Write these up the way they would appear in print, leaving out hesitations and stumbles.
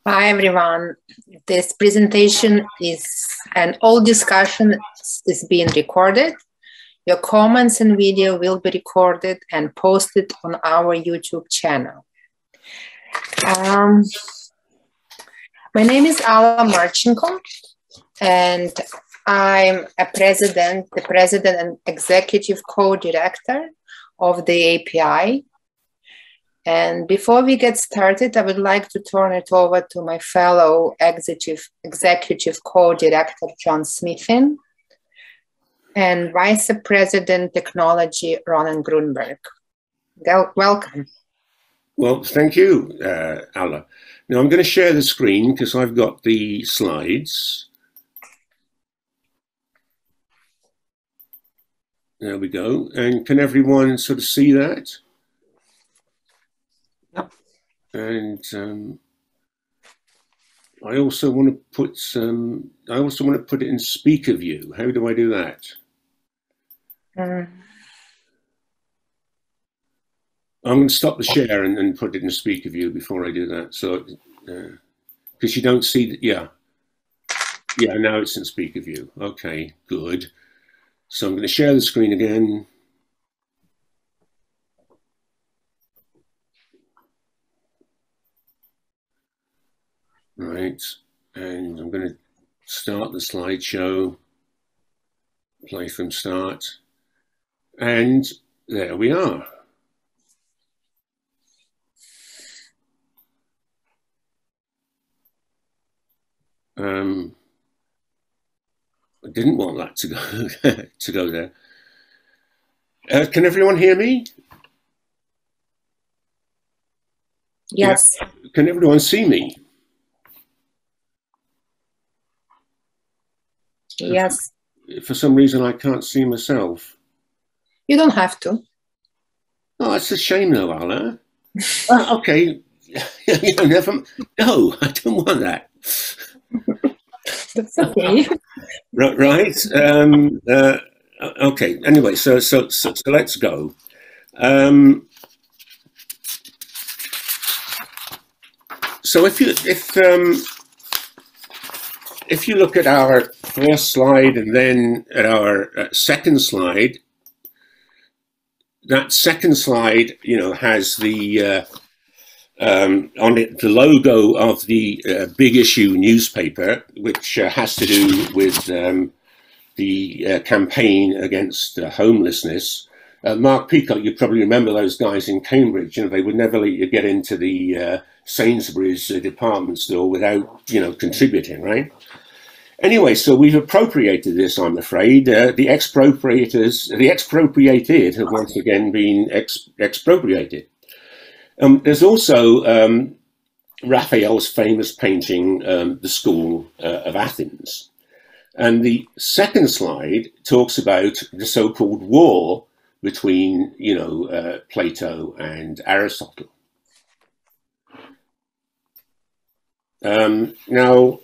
Hi everyone. This presentation is an all discussion is being recorded. Your comments and video will be recorded and posted on our YouTube channel. My name is Alla Marchenko, and I'm the president and executive co-director of the API. And before we get started, I would like to turn it over to my fellow executive co-director, John Smithin, and Vice President Technology, Ronen Grunberg. Welcome. Well, thank you, Alla. Now I'm going to share the screen because I've got the slides. There we go. And can everyone sort of see that? Yep. And I also want to put it in speaker view. How do I do that? I'm going to stop the share and put it in speaker view before I do that. So, because you don't see that, yeah, now it's in speaker view. Okay, good. So I'm going to share the screen again. Right, and I'm going to start the slideshow, play from start, and there we are. I didn't want that to go to go there. Can everyone hear me? Yes. Yeah. Can everyone see me? Yes. For some reason, I can't see myself. You don't have to. Oh, that's a shame, though, Alla. Okay. Never. No, I don't want that. That's okay. Right. Okay. Anyway, so let's go. So if you look at our first slide and then at our second slide, that second slide, has the on it the logo of the Big Issue newspaper, which has to do with the campaign against homelessness. Mark Peacock, you probably remember those guys in Cambridge. They would never let you get into the Sainsbury's department store without, contributing, right? Anyway, so we've appropriated this, I'm afraid. The expropriated have once again been expropriated. There's also Raphael's famous painting, The School of Athens. And the second slide talks about the so-called war between, Plato and Aristotle. Now,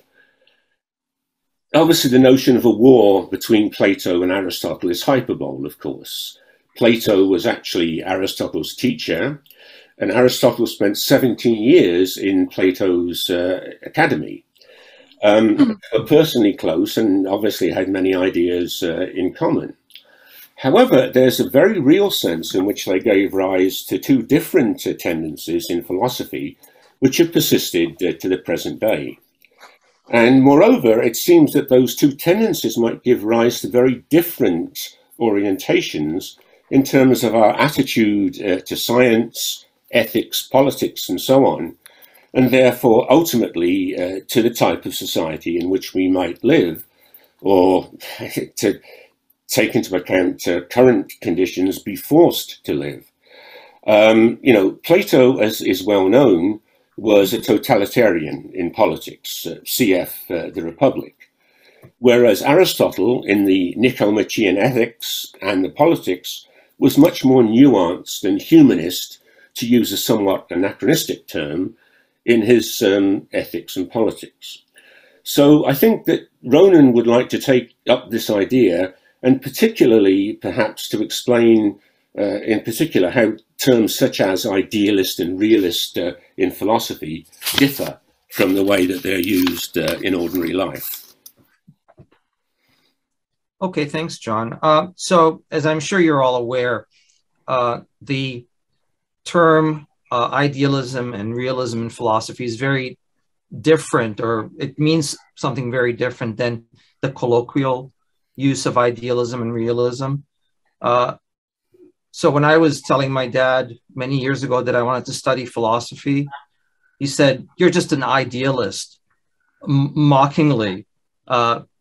obviously, the notion of a war between Plato and Aristotle is hyperbole, of course. Plato was actually Aristotle's teacher, and Aristotle spent 17 years in Plato's academy. Personally close and obviously had many ideas in common. However, there's a very real sense in which they gave rise to two different tendencies in philosophy, which have persisted to the present day. And moreover, it seems that those two tendencies might give rise to very different orientations in terms of our attitude to science, ethics, politics, and so on, and therefore ultimately to the type of society in which we might live, or to take into account current conditions, be forced to live. Plato, as is well known, was a totalitarian in politics, cf. The Republic, whereas Aristotle in the Nicomachean Ethics and the Politics was much more nuanced and humanist, to use a somewhat anachronistic term, in his Ethics and Politics. So I think that Ronen would like to take up this idea, and particularly perhaps to explain in particular how terms such as idealist and realist in philosophy differ from the way that they're used in ordinary life. Okay, thanks, John. So, as I'm sure you're all aware, the term idealism and realism in philosophy is very different, or it means something very different than the colloquial use of idealism and realism. So when I was telling my dad many years ago that I wanted to study philosophy, he said, "You're just an idealist," mockingly,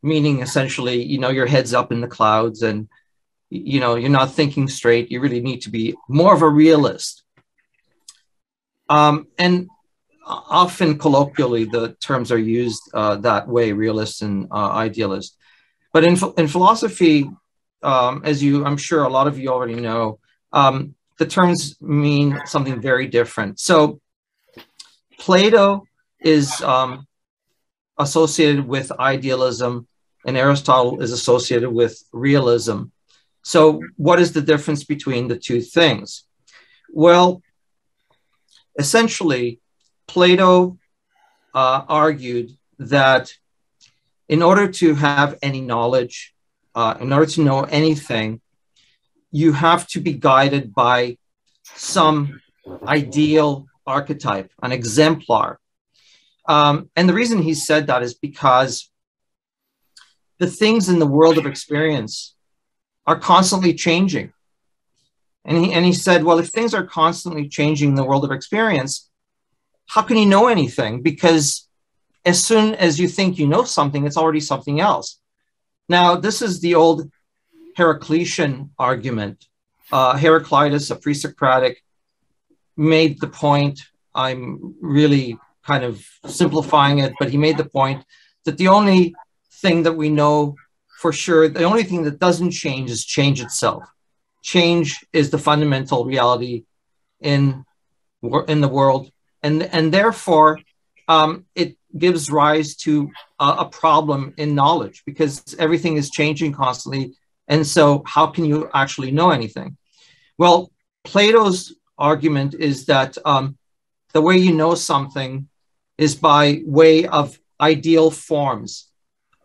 meaning essentially, your head's up in the clouds and, you're not thinking straight. You really need to be more of a realist. And often colloquially, the terms are used that way, realist and idealist. But in philosophy, as I'm sure a lot of you already know, the terms mean something very different. So Plato is associated with idealism, and Aristotle is associated with realism. So what is the difference between the two things? Well, essentially, Plato argued that in order to have any knowledge, in order to know anything, you have to be guided by some ideal archetype, an exemplar. And the reason he said that is because the things in the world of experience are constantly changing. And he said, well, if things are constantly changing in the world of experience, how can you know anything? Because as soon as you think you know something, it's already something else. Now, this is the old Heraclitean argument. Heraclitus, a pre-Socratic, made the point, I'm really kind of simplifying it, but he made the point that the only thing that we know for sure, the only thing that doesn't change is change itself. Change is the fundamental reality in the world. And therefore, it gives rise to a problem in knowledge because everything is changing constantly. And so how can you actually know anything? Well, Plato's argument is that the way you know something is by way of ideal forms,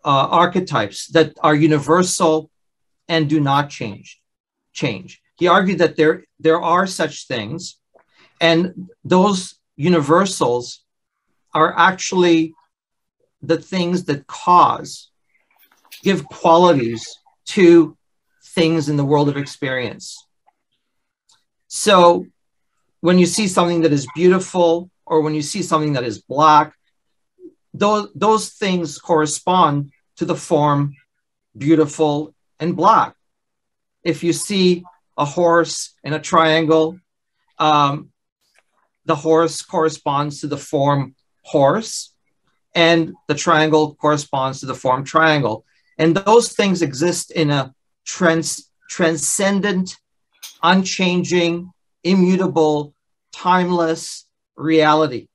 archetypes that are universal and do not change. He argued that there are such things, and those universals are actually the things that give qualities to things in the world of experience. So when you see something that is beautiful, or when you see something that is black, those things correspond to the form beautiful and black. If you see a horse in a triangle, the horse corresponds to the form horse, and the triangle corresponds to the form triangle. And those things exist in a transcendent, unchanging, immutable, timeless reality.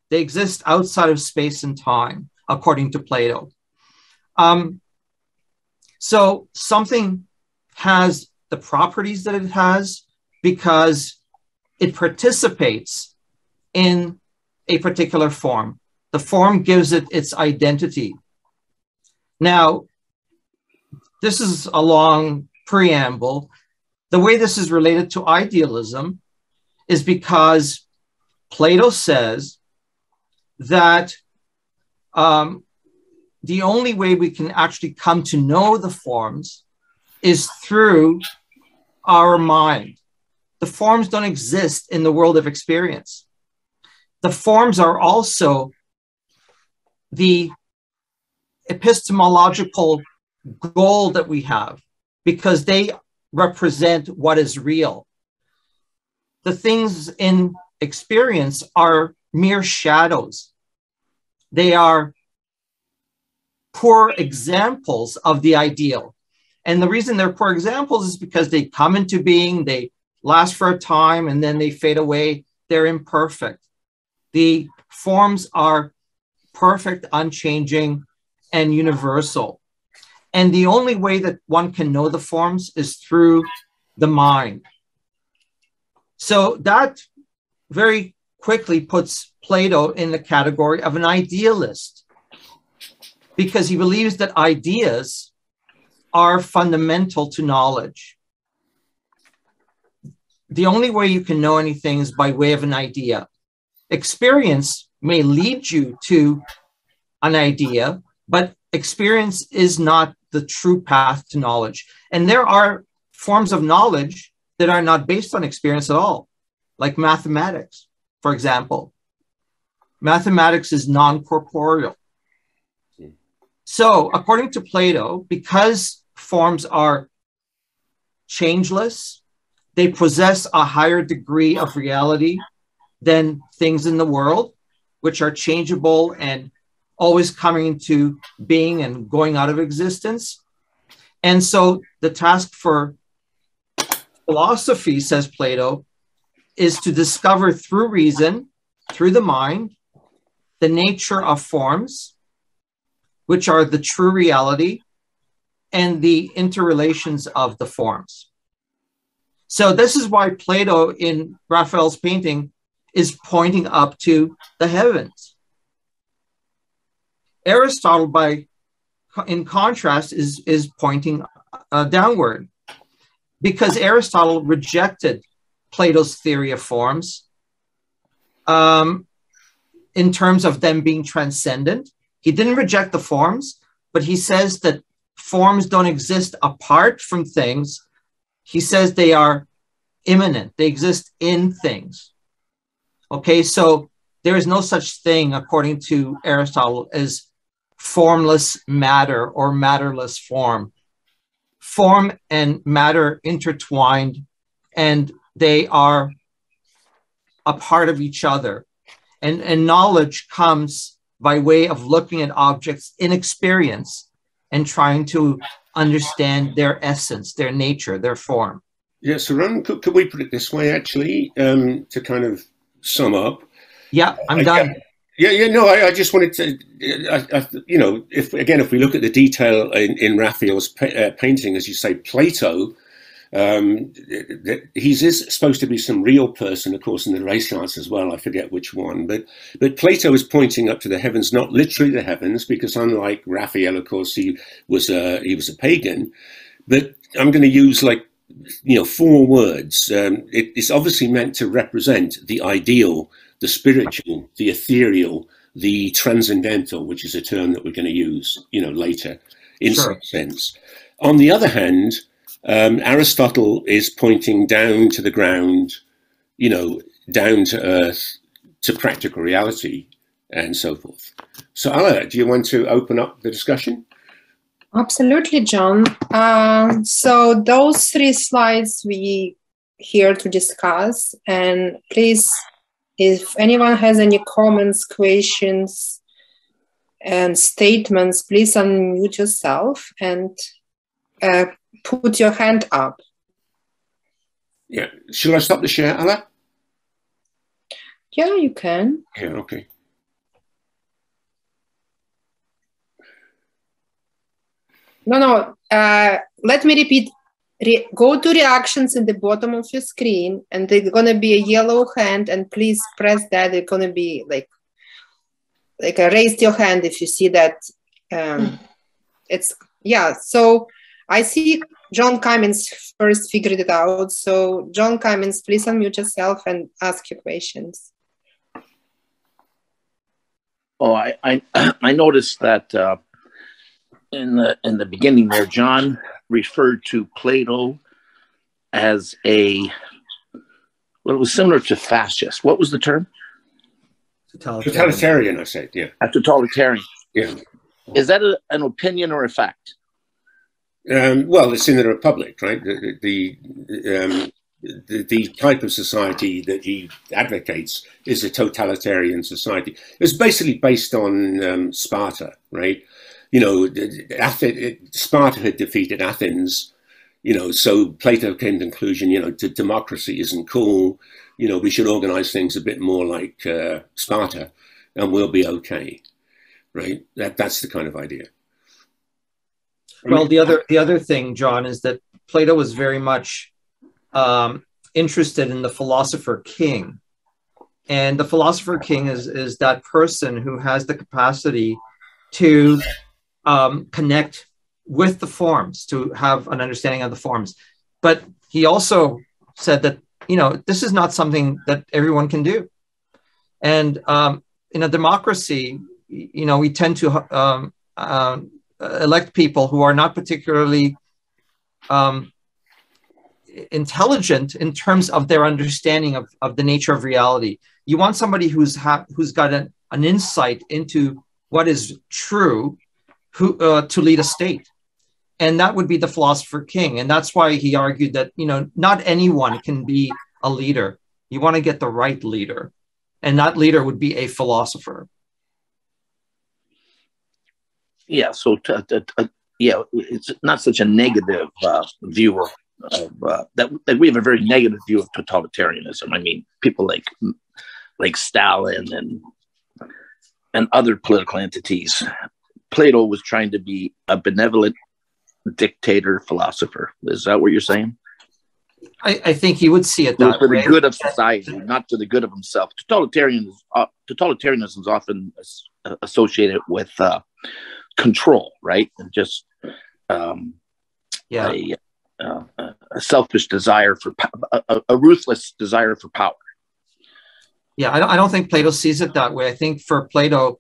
They exist outside of space and time, according to Plato. So something has the properties that it has because it participates in a particular form. The form gives it its identity. Now, this is a long preamble. The way this is related to idealism is because Plato says that the only way we can actually come to know the forms is through our mind. The forms don't exist in the world of experience. The forms are also the epistemological goal that we have because they represent what is real. The things in experience are mere shadows. They are poor examples of the ideal. And the reason they're poor examples is because they come into being, they last for a time, and then they fade away. They're imperfect. The forms are perfect, unchanging, and universal. And the only way that one can know the forms is through the mind. So that very quickly puts Plato in the category of an idealist because he believes that ideas are fundamental to knowledge. The only way you can know anything is by way of an idea. Experience may lead you to an idea, but experience is not the true path to knowledge. And there are forms of knowledge that are not based on experience at all, like mathematics, for example. Mathematics is non-corporeal. So according to Plato, because forms are changeless, they possess a higher degree of reality than things in the world, which are changeable and always coming into being and going out of existence. And so the task for philosophy, says Plato, is to discover through reason, through the mind, the nature of forms, which are the true reality, and the interrelations of the forms. So this is why Plato in Raphael's painting is pointing up to the heavens. Aristotle, in contrast, is pointing downward, because Aristotle rejected Plato's theory of forms in terms of them being transcendent. He didn't reject the forms, but he says that forms don't exist apart from things. He says they are immanent. They exist in things. Okay, so there is no such thing, according to Aristotle, as formless matter or matterless form. Form and matter intertwined, and they are a part of each other. And knowledge comes by way of looking at objects in experience and trying to understand their essence, their nature, their form. Yeah, so Ron, could we put it this way, actually, to kind of sum up? Yeah, I'm done. No, I just wanted to, if we look at the detail in Raphael's painting, as you say, Plato, he's supposed to be some real person, of course, in the Renaissance as well. I forget which one, but Plato is pointing up to the heavens, not literally the heavens, because unlike Raphael, of course, he was a pagan. But I'm going to use 4 words. It's obviously meant to represent the ideal, the spiritual, the ethereal, the transcendental, which is a term that we're going to use, later in some sense. On the other hand, Aristotle is pointing down to the ground, down to earth, to practical reality, and so forth. So, Ala, do you want to open up the discussion? Absolutely, John. So those 3 slides we here to discuss, and please, if anyone has any comments, questions, and statements, please unmute yourself and put your hand up. Yeah. Shall I stop the share, Ala? Yeah, you can. Yeah, okay. No. Let me repeat. Go to reactions in the bottom of your screen, and there's going to be a yellow hand, and please press that. It's going to be like raise your hand if you see that. So I see John Cummins first figured it out. So John Cummins, please unmute yourself and ask your questions. Oh, I noticed that in the beginning there, John referred to Plato as it was similar to fascist. What was the term? Totalitarian, I said, yeah. A totalitarian. Yeah. Is that an opinion or a fact? Well, it's in the Republic, right? The type of society that he advocates is a totalitarian society. It's basically based on Sparta, right? Sparta had defeated Athens, so Plato came to the conclusion, democracy isn't cool. We should organize things a bit more like Sparta, and we'll be okay, right? That's the kind of idea. Well, the other thing, John, is that Plato was very much interested in the Philosopher King. And the philosopher king is that person who has the capacity to connect with the forms, to have an understanding of the forms. But he also said that, this is not something that everyone can do. And in a democracy, we tend to elect people who are not particularly intelligent in terms of their understanding of the nature of reality. You want somebody who's got an insight into what is true, to lead a state. And that would be the philosopher king. And that's why he argued that, not anyone can be a leader. You want to get the right leader. And that leader would be a philosopher. Yeah, so it's not such a negative view of that we have a very negative view of totalitarianism. I mean, people like Stalin and other political entities. Plato was trying to be a benevolent dictator philosopher. Is that what you're saying? I think he would see it that for way. the good of society, not to the good of himself. Totalitarianism is often associated with control, right? And just a selfish desire for a ruthless desire for power. Yeah, I don't think Plato sees it that way. I think for Plato,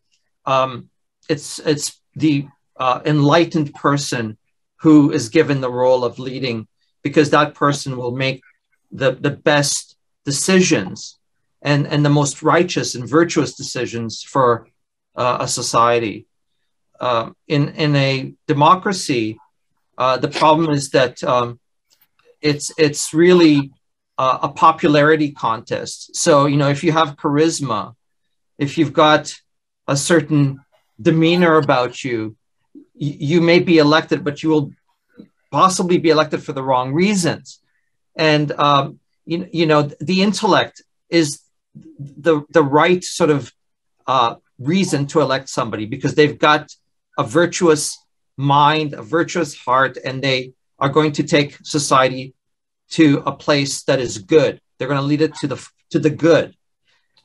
it's the enlightened person who is given the role of leading, because that person will make the best decisions and the most righteous and virtuous decisions for a society. In a democracy, the problem is that it's really a popularity contest. So, if you have charisma, if you've got a certain demeanor about you, you may be elected, but you will possibly be elected for the wrong reasons. And, the intellect is the right sort of reason to elect somebody, because they've got a virtuous mind, a virtuous heart, and they are going to take society to a place that is good. They're going to lead it to the good.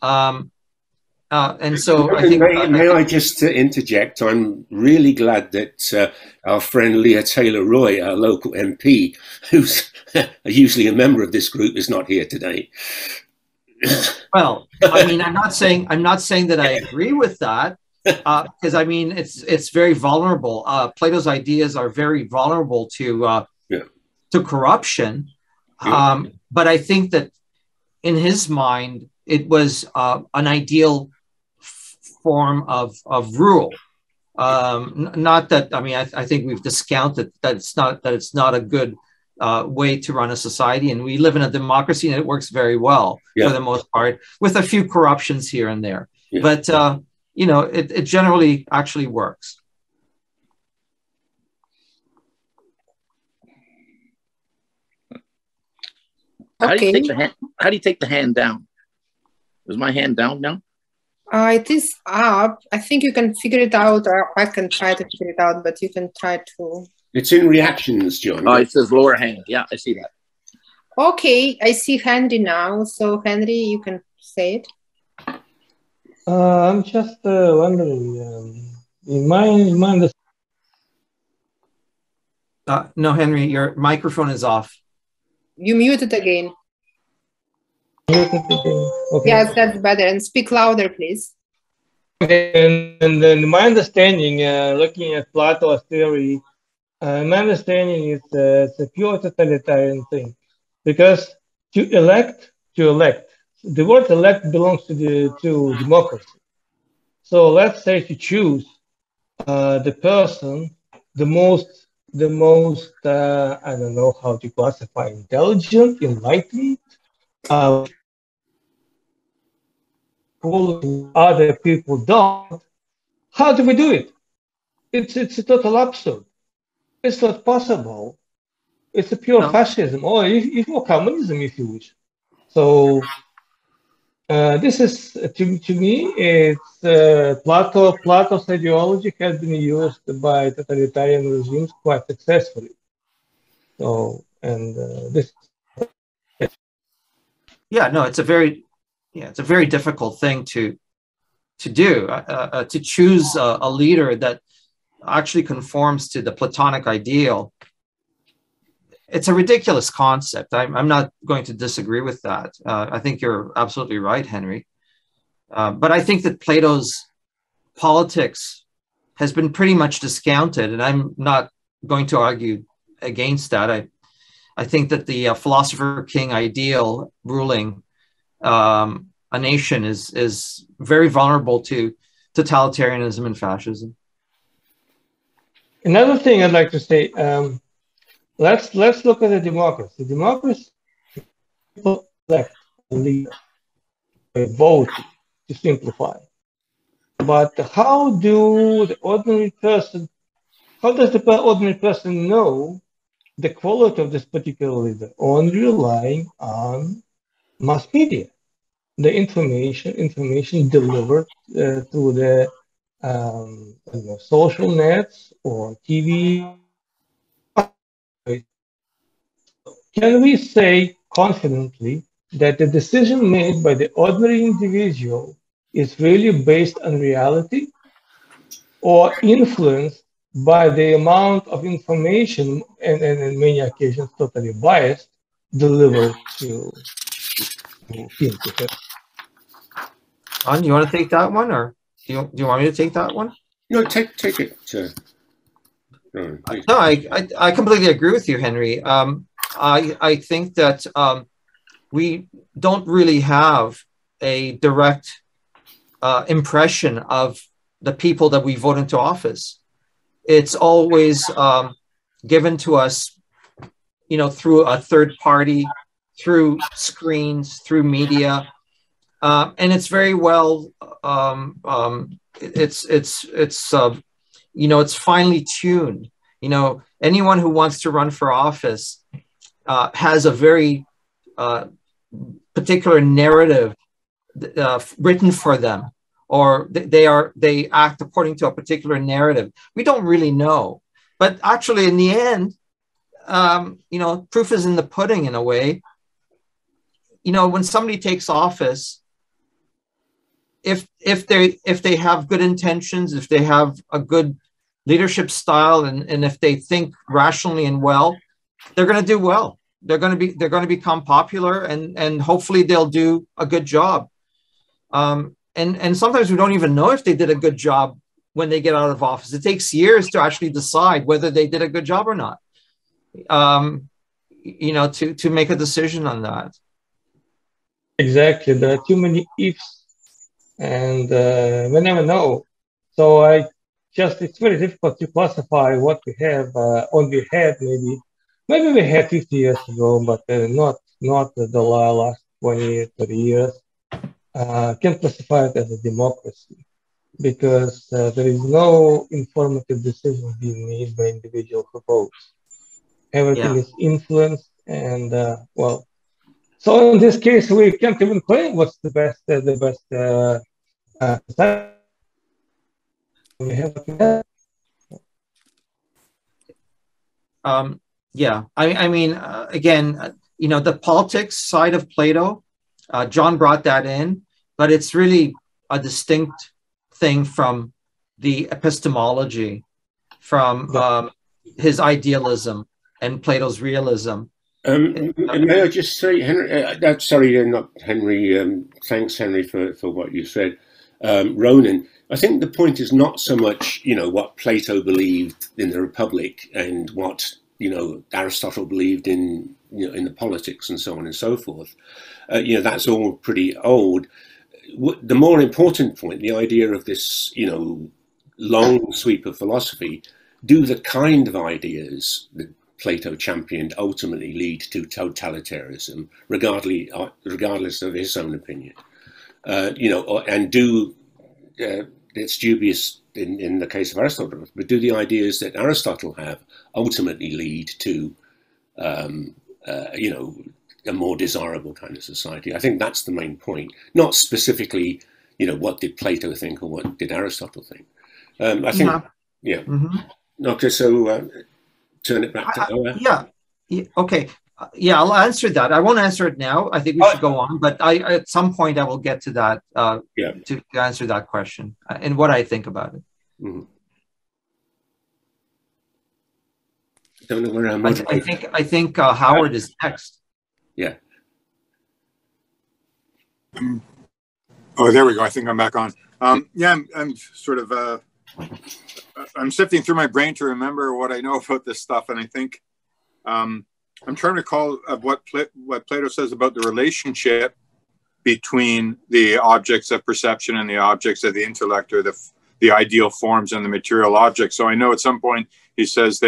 And so I think... May I just interject? I'm really glad that our friend Leah Taylor-Roy, our local MP, who's usually a member of this group, is not here today. Well, I mean, I'm not saying that I agree with that, because I mean, it's very vulnerable. Plato's ideas are very vulnerable to corruption. But I think that in his mind, it was an ideal form of rule. Not that, I mean, I think we've discounted that it's not a good way to run a society, and we live in a democracy and it works very well for the most part, with a few corruptions here and there. But it generally actually works. How do you take the hand down? Is my hand down now? It is up. I think you can figure it out, or I can try to figure it out, but you can try to. It's in reactions, John. Oh, it says lower hand. Yeah, I see that. Okay, I see Henry now. So Henry, you can say it. I'm just wondering, in my no, Henry, your microphone is off. You muted again. Okay. Yes, that's better. And speak louder, please. And then my understanding, looking at Plato's theory, my understanding is it's a pure totalitarian thing, because to elect, the word elect belongs to democracy. So let's say to choose the person, the most I don't know how to classify, intelligent, enlightened, other people don't. How do we do it? It's a total absurd. It's not possible. It's a pure fascism, or or communism, if you wish. So this is, to me, it's Plato's ideology has been used by totalitarian regimes quite successfully. So, and this. Yeah, no, it's a very it's a very difficult thing to do, to choose a leader that actually conforms to the Platonic ideal. It's a ridiculous concept. I'm not going to disagree with that. I think you're absolutely right, Henry. But I think that Plato's politics has been pretty much discounted, and I'm not going to argue against that. I think that the Philosopher King ideal ruling a nation is very vulnerable to totalitarianism and fascism. Another thing I'd like to say, let's look at the democracy. Democracy elect a leader by vote, to simplify. But how does the ordinary person know the quality of this particular leader? Only relying on mass media, the information delivered through the social nets or TV. Can we say confidently that the decision made by the ordinary individual is really based on reality, or influenced by the amount of information, and in many occasions totally biased, delivered to him, to her? John, you want to take that one, or do you want me to take that one? No, take it. No, I completely agree with you, Henry. I think that we don't really have a direct impression of the people that we vote into office. It's always given to us, through a third party, through screens, through media, and it's very well. It's finely tuned. Anyone who wants to run for office has a very particular narrative written for them, or they act according to a particular narrative. We don't really know, but actually, in the end, proof is in the pudding in a way. When somebody takes office, if they have good intentions, if they have a good leadership style, and if they think rationally and well, they're going to do well. They're going to become popular, and hopefully they'll do a good job. And sometimes we don't even know if they did a good job when they get out of office. It takes years to actually decide whether they did a good job or not. To make a decision on that. Exactly. There are too many ifs, and we never know. So it's very difficult to classify what we have, or we had maybe we had 50 years ago, but not the last 20, 30 years. Can classify it as a democracy, because there is no informative decision being made by individual who votes. Everything is influenced, and so in this case, we can't even claim what's the best we have. Again, the politics side of Plato, John brought that in, but it's really a distinct thing from the epistemology, from his idealism and Plato's realism. May I just say, Henry, sorry, not Henry, thanks, Henry, for what you said. Ronen, I think the point is not so much, what Plato believed in the Republic and what, Aristotle believed in, in the politics and so on and so forth. That's all pretty old. The more important point, the idea of this, long sweep of philosophy, do the kind of ideas that Plato championed ultimately lead to totalitarianism, regardless of his own opinion. And do, it's dubious in the case of Aristotle, but do the ideas that Aristotle have ultimately lead to, a more desirable kind of society? I think that's the main point, not specifically, what did Plato think or what did Aristotle think. I think, Okay, so turn it back to Ola. Okay. Yeah, I'll answer that. I won't answer it now. I think we should go on, but at some point I will get to that to answer that question and what I think about it. Mm-hmm. Don't know where I'm I think Howard is next. Yeah. Oh, there we go. I think I'm back on. Yeah, I'm sort of I'm sifting through my brain to remember what I know about this stuff, and I think I'm trying to recall what Plato says about the relationship between the objects of perception and the objects of the intellect, or the ideal forms and the material objects. So I know at some point he says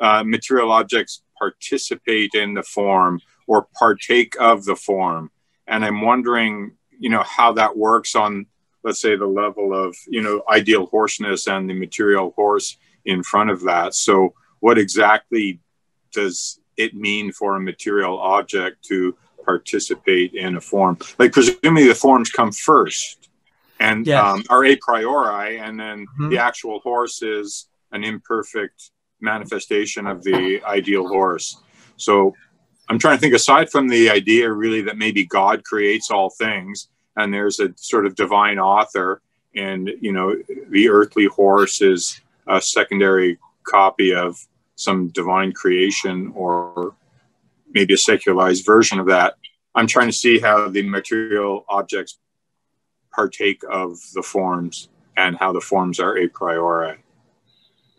material objects participate in the form or partake of the form, and I'm wondering, how that works on, let's say, the level of, ideal horseness and the material horse in front of that. So what exactly does it mean for a material object to participate in a form? Like, presumably the forms come first and are a priori, and then the actual horse is an imperfect manifestation of the ideal horse. So I'm trying to think, aside from the idea really that maybe God creates all things and there's a sort of divine author, and the earthly horse is a secondary copy of some divine creation, or maybe a secularized version of that. I'm trying to see how the material objects partake of the forms and how the forms are a priori,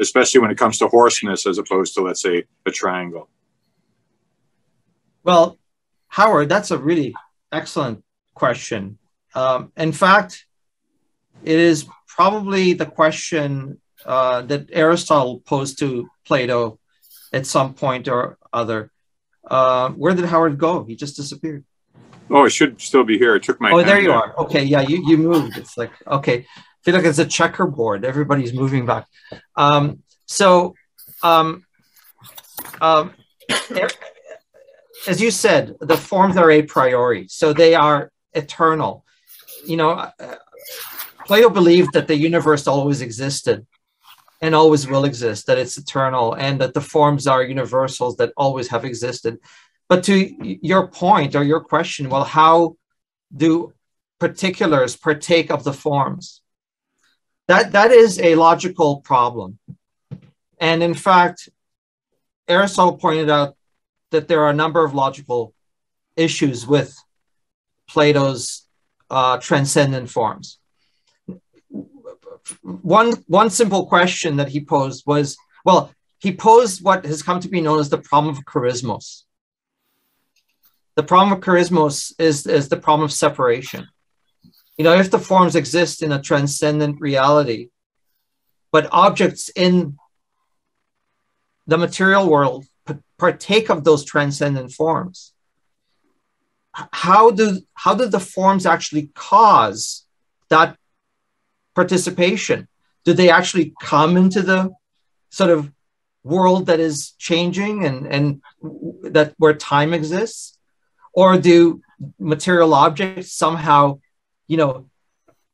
especially when it comes to horseness as opposed to, let's say, a triangle. Well, Howard, that's a really excellent question. In fact, it is probably the question that Aristotle posed to Plato at some point or other. Where did Howard go? He just disappeared. Oh, it should still be here. I took my. Oh, there you are. Okay, yeah, you moved. It's like, okay, I feel like it's a checkerboard. Everybody's moving back. As you said, the forms are a priori, so they are eternal. Plato believed that the universe always existed and always will exist, that it's eternal, and that the forms are universals that always have existed. But to your point or your question, well, how do particulars partake of the forms? That is a logical problem. And in fact, Aristotle pointed out that there are a number of logical issues with Plato's transcendent forms. One simple question that he posed was, well, he posed what has come to be known as the problem of charismos. The problem of charismos is the problem of separation. If the forms exist in a transcendent reality, but objects in the material world partake of those transcendent forms, how do the forms actually cause that participation? Do they actually come into the sort of world that is changing and that where time exists? Or do material objects somehow,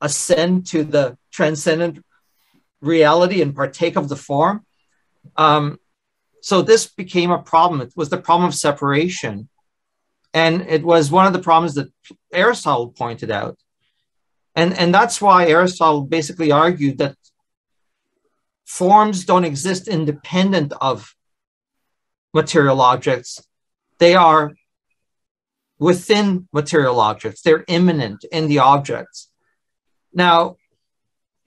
ascend to the transcendent reality and partake of the form? So this became a problem. It was the problem of separation. And it was one of the problems that Aristotle pointed out. And that's why Aristotle basically argued that forms don't exist independent of material objects. They are within material objects. They're immanent in the objects. Now,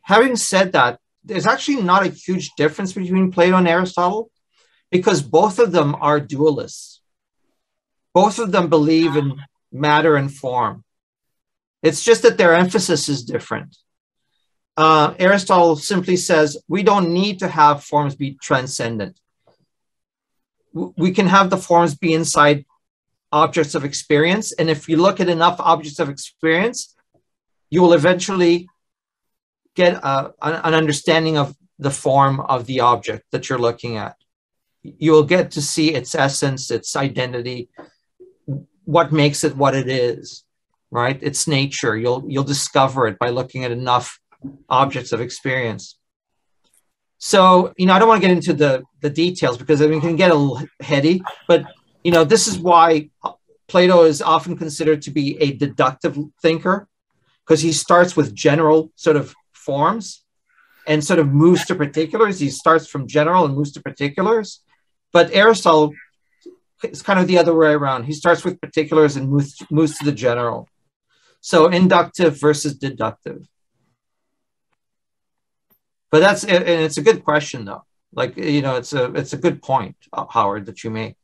having said that, there's actually not a huge difference between Plato and Aristotle, because both of them are dualists. Both of them believe in matter and form. It's just that their emphasis is different. Aristotle simply says, we don't need to have forms be transcendent. We can have the forms be inside objects of experience. And if you look at enough objects of experience, you will eventually get an understanding of the form of the object that you're looking at. You will get to see its essence, its identity, what makes it what it is, right? Its nature. You'll discover it by looking at enough objects of experience. So, I don't want to get into the details because it can get a little heady, but you know, this is why Plato is often considered to be a deductive thinker, because he starts with general sort of forms and sort of moves to particulars. He starts from general and moves to particulars. But Aristotle is kind of the other way around. He starts with particulars and moves to the general. So inductive versus deductive. But that's, and it's a good question though. Like, you know, it's a good point, Howard, that you make.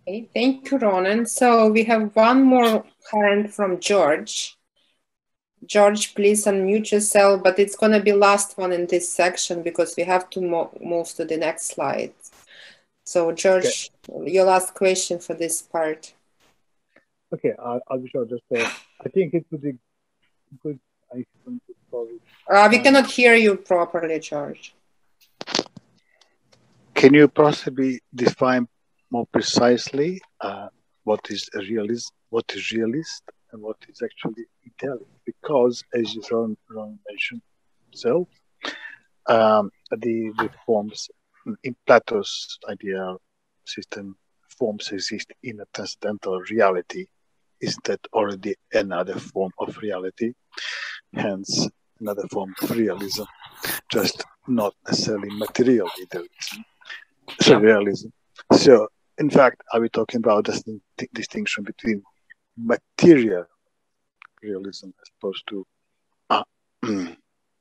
Okay, thank you, Ronen. So we have one more hand from George. George, please unmute yourself, but it's going to be last one in this section because we have to move to the next slide. So George, okay, your last question for this part. Okay, I'll be sure. Just I think it would be good. We cannot hear you properly, George. Can you possibly define more precisely what is a realist, what is realist, and what is actually idealist? Because, as you mentioned himself, the forms in Plato's ideal system, forms exist in a transcendental reality. Is that already another form of reality? Hence, another form of realism, just not necessarily material idealism. So realism. So, in fact, are we talking about the distinction between material realism as opposed to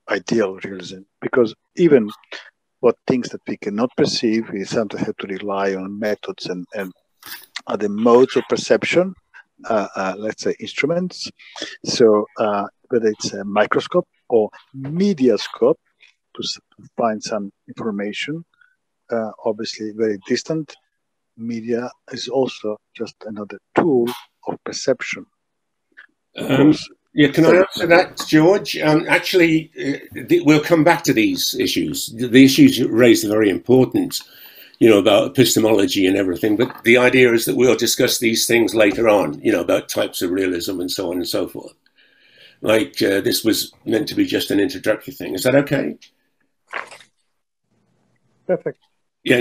ideal realism? Because even what things that we cannot perceive, we sometimes have to rely on methods and other modes of perception, let's say instruments. So whether it's a microscope or mediascope to find some information, obviously very distant, media is also just another tool of perception. Yeah, can I answer that, George? Actually, we'll come back to these issues. The issues you raised are very important, you know, about epistemology and everything. But the idea is that we'll discuss these things later on, you know, about types of realism and so on and so forth. Like this was meant to be just an introductory thing. Is that okay? Perfect. Yeah.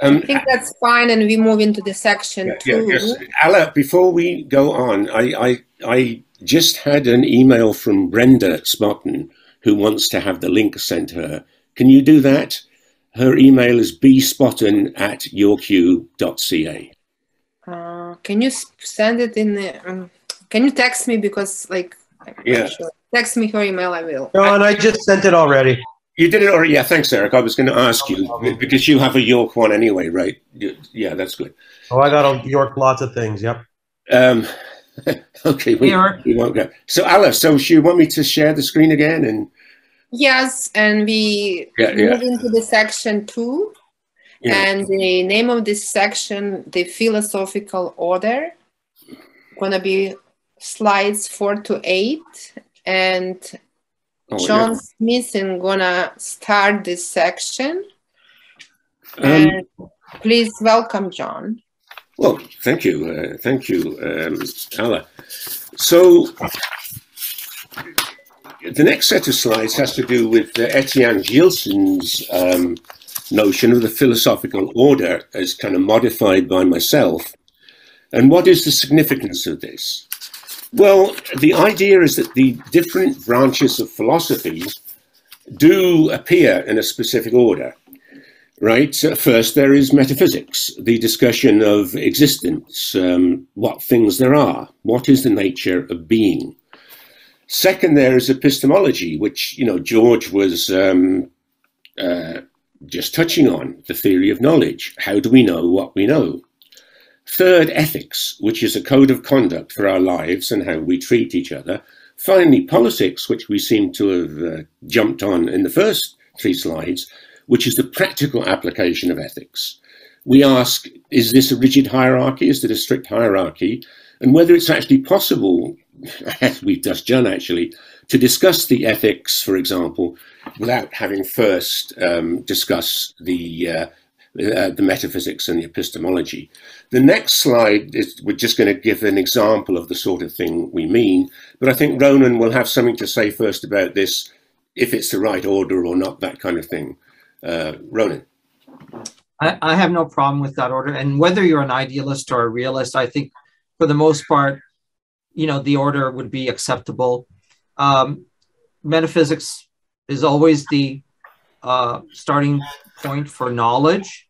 I think that's fine, and we move into the section 2. Yes. Alla, before we go on, I just had an email from Brenda Smithin, who wants to have the link sent her. Can you do that? Her email is bspotton@yourq.ca. Can you send it in the, can you text me, because like, yeah, sure. Text me her email, I will. No, and I just sent it already. You did it already? Yeah, thanks, Eric. I was going to ask you, because you have a York one anyway, right? Yeah, that's good. Oh, I got a York lots of things, yep. Okay, we won't go. So, Alice, so you want me to share the screen again? And yes, and we move into the section 2. Yeah. And the name of this section, the philosophical order, gonna be slides 4 to 8. And John Smithin gonna start this section. And please welcome John. Well, thank you, Alla. So the next set of slides has to do with Etienne Gilson's notion of the philosophical order as kind of modified by myself. And what is the significance of this? Well, the idea is that the different branches of philosophy do appear in a specific order, right? So first, there is metaphysics, the discussion of existence, what things there are, what is the nature of being. Second, there is epistemology, which, you know, George was just touching on, the theory of knowledge. How do we know what we know? Third, ethics, which is a code of conduct for our lives and how we treat each other. Finally, politics, which we seem to have jumped on in the first 3 slides, which is the practical application of ethics. We ask, is this a rigid hierarchy? Is it a strict hierarchy? And whether it's actually possible, as we've just done actually, to discuss the ethics, for example, without having first discuss the metaphysics and the epistemology. The next slide is, we're just going to give an example of the sort of thing we mean, but I think Ronen will have something to say first about this, if it's the right order or not, that kind of thing. Ronen. I have no problem with that order. And whether you're an idealist or a realist, I think for the most part, the order would be acceptable. Metaphysics is always the starting point for knowledge.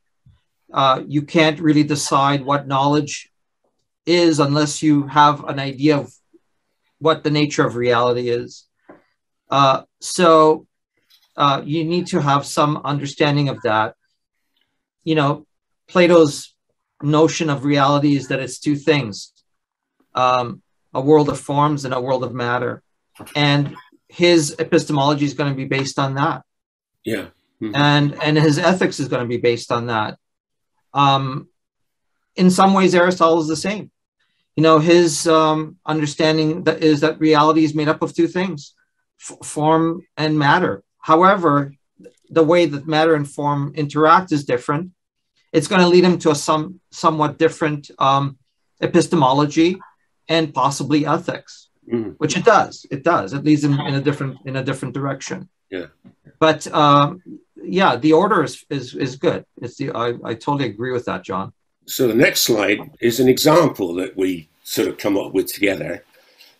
You can't really decide what knowledge is unless you have an idea of what the nature of reality is. So you need to have some understanding of that. Plato's notion of reality is that it's two things, a world of forms and a world of matter. And his epistemology is going to be based on that. Yeah. Mm-hmm. And his ethics is going to be based on that. In some ways, Aristotle is the same. His understanding is that reality is made up of two things, form and matter. However, the way that matter and form interact is different. It's going to lead him to a somewhat different epistemology and possibly ethics, which it does. It does. It leads him in a different direction. Yeah. But the order is good. I totally agree with that, John. So the next slide is an example that we sort of come up with together.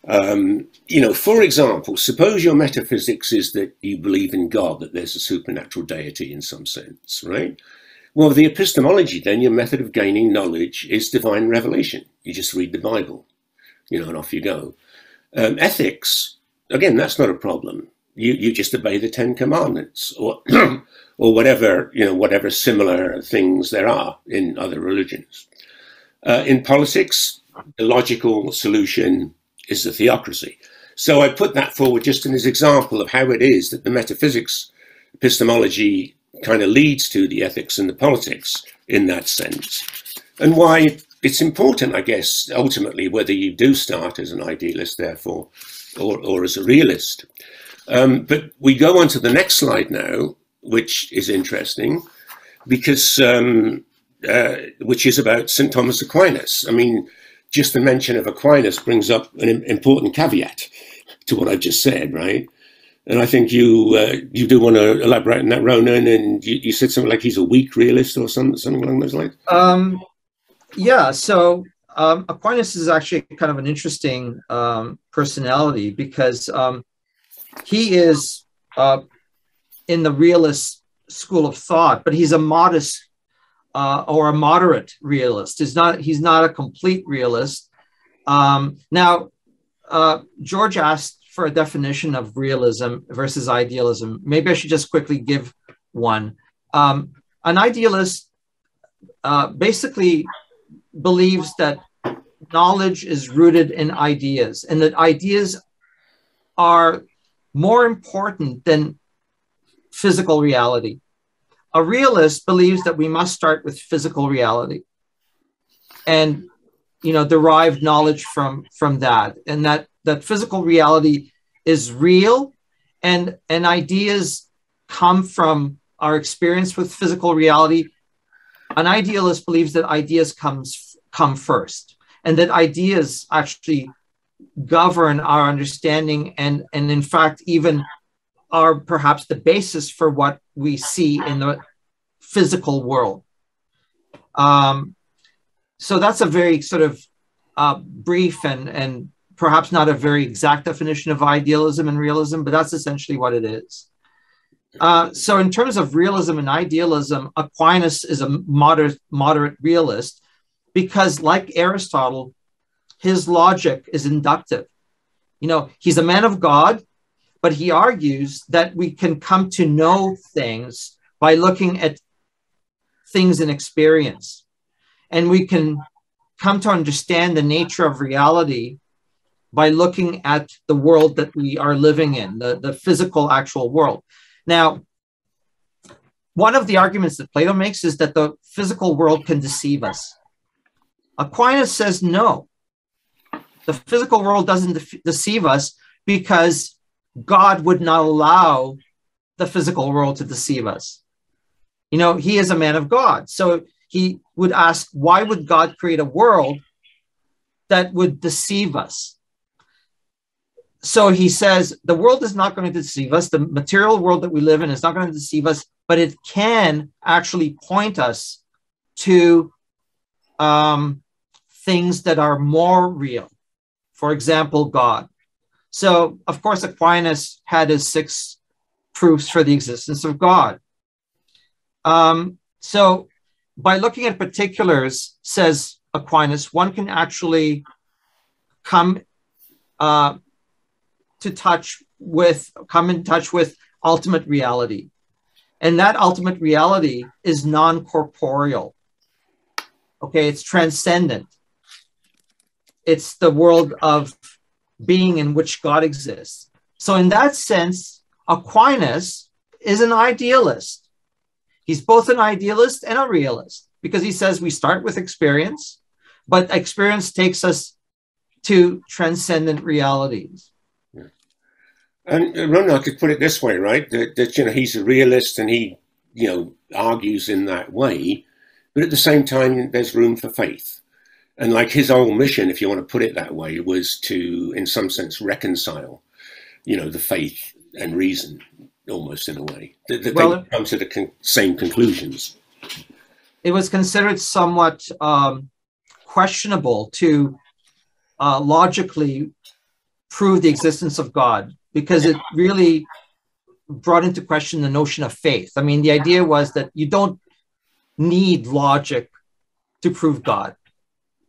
For example, suppose your metaphysics is that you believe in God, that there's a supernatural deity in some sense, right? Well, the epistemology, then, your method of gaining knowledge is divine revelation. You just read the Bible, and off you go. Ethics, again, that's not a problem. You just obey the Ten Commandments or or whatever similar things there are in other religions. In politics, the logical solution is the theocracy. So I put that forward just as an example of how it is that the metaphysics epistemology kind of leads to the ethics and the politics in that sense, and why it's important, I guess, ultimately, whether you do start as an idealist, therefore, or as a realist. But we go on to the next slide now, which is interesting, because which is about St. Thomas Aquinas. I mean, just the mention of Aquinas brings up an important caveat to what I've just said, right? And I think you do want to elaborate on that, Ronen, and you said something like he's a weak realist or something along those lines. So Aquinas is actually kind of an interesting personality because he is in the realist school of thought, but he's a modest or a moderate realist. He's not a complete realist. Now, George asked for a definition of realism versus idealism. Maybe I should just quickly give one. An idealist basically believes that knowledge is rooted in ideas and that ideas are more important than physical reality. A realist believes that we must start with physical reality and derive knowledge from that, and that physical reality is real, and ideas come from our experience with physical reality. An idealist believes that ideas come first, and that ideas actually govern our understanding, and in fact even are perhaps the basis for what we see in the physical world. So that's a very sort of brief and perhaps not a very exact definition of idealism and realism, but that's essentially what it is. So in terms of realism and idealism, Aquinas is a moderate realist because, like Aristotle, his logic is inductive. He's a man of God, but he argues that we can come to know things by looking at things in experience. And we can come to understand the nature of reality by looking at the world that we are living in, the physical, actual world. Now, one of the arguments that Plato makes is that the physical world can deceive us. Aquinas says no. The physical world doesn't deceive us because God would not allow the physical world to deceive us. He is a man of God. So he would ask, why would God create a world that would deceive us? So he says, the world is not going to deceive us. The material world that we live in is not going to deceive us but it can actually point us to things that are more real. For example, God. So, of course, Aquinas had his 6 proofs for the existence of God. So, by looking at particulars, says Aquinas, one can actually come in touch with ultimate reality. And that ultimate reality is non-corporeal. Okay, it's transcendent. It's the world of being in which God exists. So in that sense, Aquinas is an idealist. He's both an idealist and a realist, because he says we start with experience, but experience takes us to transcendent realities. Yeah. And Ronen, I could put it this way, right? That he's a realist and he argues in that way, but at the same time, there's room for faith. And like his whole mission, if you want to put it that way, was to, in some sense, reconcile, the faith and reason, almost in a way. That they come to the same conclusions. It was considered somewhat questionable to logically prove the existence of God, because it really brought into question the notion of faith. I mean, the idea was that you don't need logic to prove God.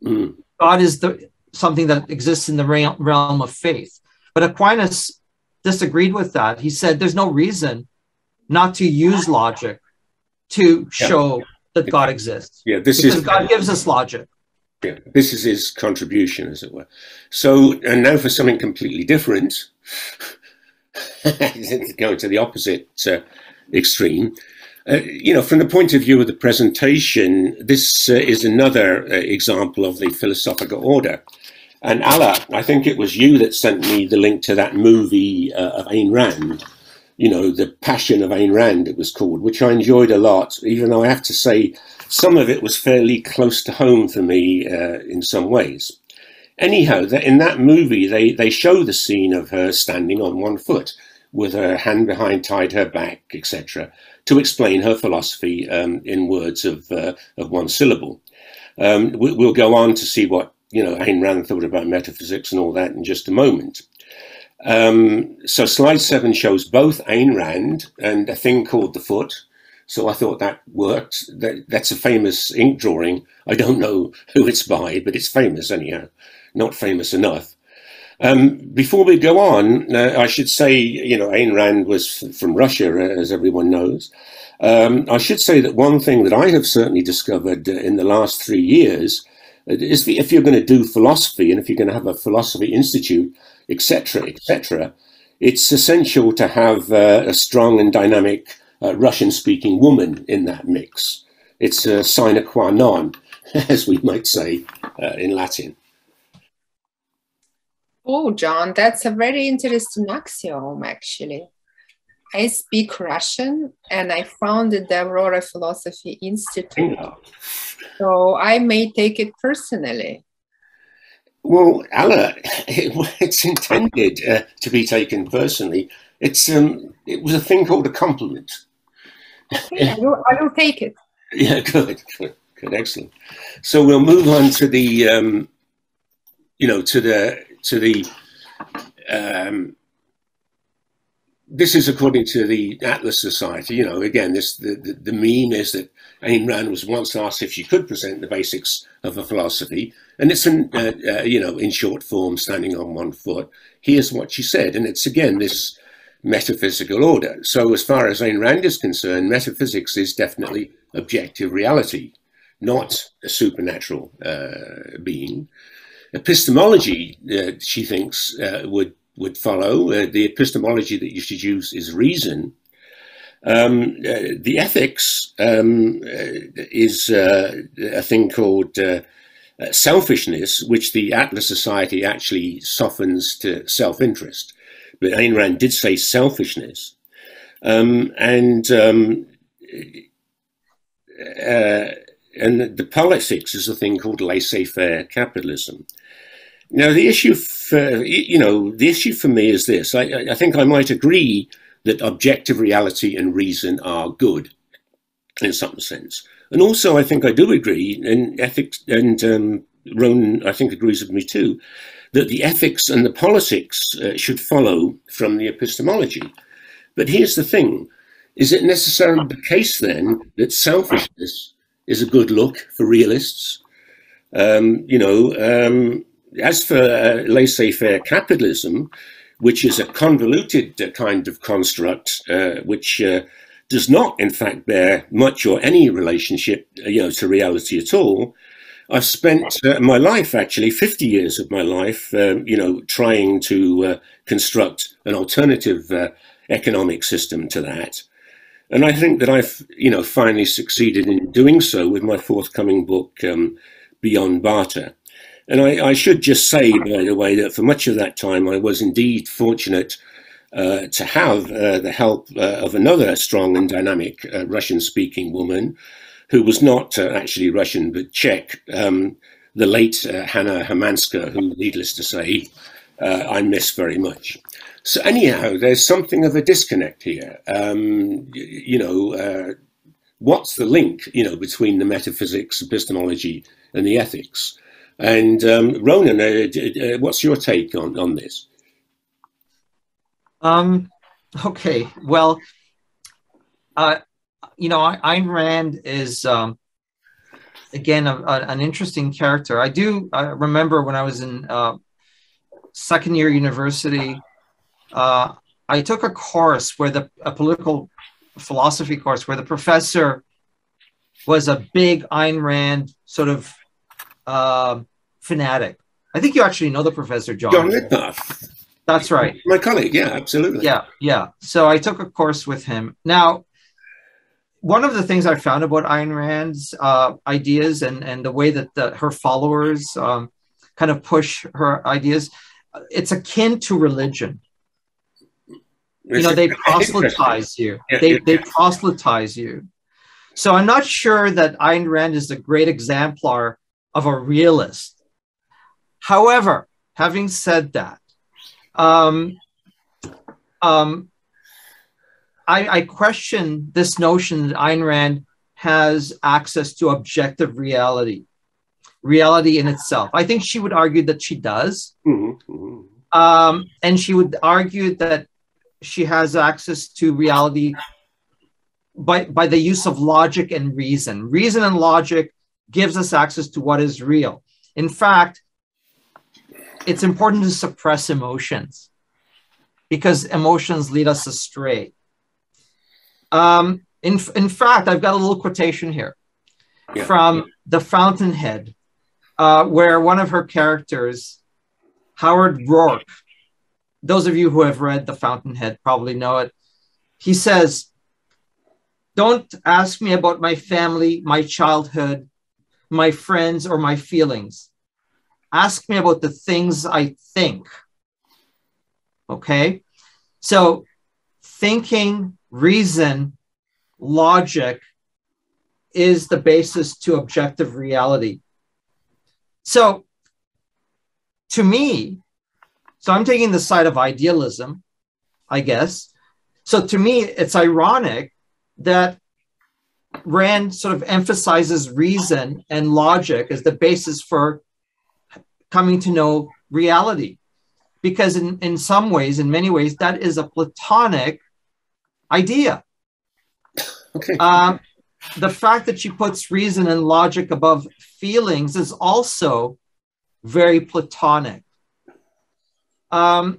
Mm. God is something that exists in the realm of faith. But Aquinas disagreed with that. He said there's no reason not to use logic to show that God exists. Yeah, because God gives us logic. Yeah, this is his contribution, as it were. So, and now for something completely different, going to the opposite extreme. From the point of view of the presentation, this is another example of the philosophical order. And Allah, I think it was you that sent me the link to that movie of Ayn Rand, The Passion of Ayn Rand, it was called, which I enjoyed a lot, even though I have to say some of it was fairly close to home for me in some ways. Anyhow, in that movie, they show the scene of her standing on one foot with her hand behind, tied her back, etc., to explain her philosophy in words of one syllable. We'll go on to see what Ayn Rand thought about metaphysics and all that in just a moment. So slide 7 shows both Ayn Rand and a thing called the foot. So I thought that worked. That's a famous ink drawing. I don't know who it's by, but it's famous anyhow. Not famous enough. Before we go on, I should say, Ayn Rand was from Russia, as everyone knows. I should say that one thing that I have certainly discovered in the last 3 years is that if you're going to do philosophy, and if you're going to have a philosophy institute, etc., it's essential to have a strong and dynamic Russian-speaking woman in that mix. It's a sine qua non, as we might say in Latin. Oh, John, that's a very interesting axiom, actually. I speak Russian, and I founded the Aurora Philosophy Institute. So I may take it personally. Well, Allah, it's intended to be taken personally. It was a thing called a compliment. Okay, I will take it. Yeah, good, excellent. So we'll move on to the, this is according to the Atlas Society. Again, the meme is that Ayn Rand was once asked if she could present the basics of a philosophy, and it's in short form, standing on one foot. Here's what she said, and it's again this metaphysical order. So as far as Ayn Rand is concerned, metaphysics is definitely objective reality, not a supernatural being. Epistemology, she thinks, would follow. The epistemology that you should use is reason. The ethics is a thing called selfishness, which the Atlas Society actually softens to self-interest. But Ayn Rand did say selfishness. And the politics is a thing called laissez-faire capitalism. Now, the issue for me is this. I think I might agree that objective reality and reason are good in some sense. And also, I think I do agree, and ethics, and Ronen, I think, agrees with me too, that the ethics and the politics should follow from the epistemology. But here's the thing. Is it necessarily the case then that selfishness is a good look for realists? As for laissez-faire capitalism, which is a convoluted kind of construct, which does not, in fact, bear much or any relationship, to reality at all. I've spent my life, actually, 50 years of my life, trying to construct an alternative economic system to that. And I think that I've, finally succeeded in doing so with my forthcoming book, Beyond Barter. And I should just say, by the way, that for much of that time, I was indeed fortunate to have the help of another strong and dynamic Russian-speaking woman who was not actually Russian, but Czech, the late Hanna Hermanska, who, needless to say, I miss very much. So anyhow, there's something of a disconnect here. What's the link, between the metaphysics, epistemology, and the ethics? And Ronen, what's your take on this? Okay, well, Ayn Rand is, again, an interesting character. I remember when I was in second year university, I took a course where a political philosophy course where the professor was a big Ayn Rand sort of fanatic. I think you actually know the professor, John. John Lidnoff. That's right. My colleague, yeah, absolutely. Yeah. So I took a course with him. Now, one of the things I found about Ayn Rand's ideas and the way that her followers kind of push her ideas, it's akin to religion. They proselytize you. They proselytize you. So I'm not sure that Ayn Rand is a great exemplar of a realist. However, having said that, I question this notion that Ayn Rand has access to objective reality in itself. I think she would argue that she does. And she would argue that she has access to reality by the use of logic and reason. Reason and logic gives us access to what is real. In fact, it's important to suppress emotions because emotions lead us astray. In fact, I've got a little quotation here from The Fountainhead, where one of her characters, Howard Rourke, those of you who have read The Fountainhead probably know it. He says, "Don't ask me about my family, my childhood, my friends, or my feelings. Ask me about the things I think." Okay? So thinking, reason, logic is the basis to objective reality. So to me, so I'm taking the side of idealism, I guess. So to me, it's ironic that Rand sort of emphasizes reason and logic as the basis for coming to know reality. Because in some ways, in many ways, that is a Platonic idea. Okay. The fact that she puts reason and logic above feelings is also very Platonic. Now,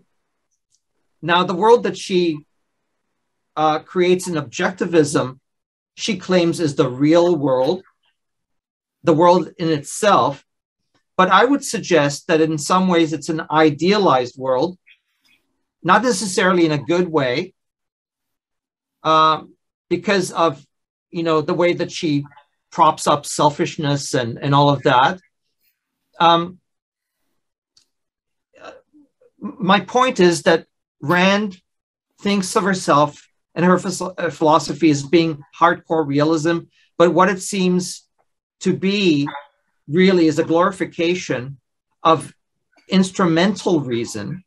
the world that she creates in objectivism, she claims is the real world, the world in itself. But I would suggest that in some ways it's an idealized world, not necessarily in a good way, because of, the way that she props up selfishness and all of that. My point is that Rand thinks of herself and her philosophy as being hardcore realism, but what it seems to be really is a glorification of instrumental reason,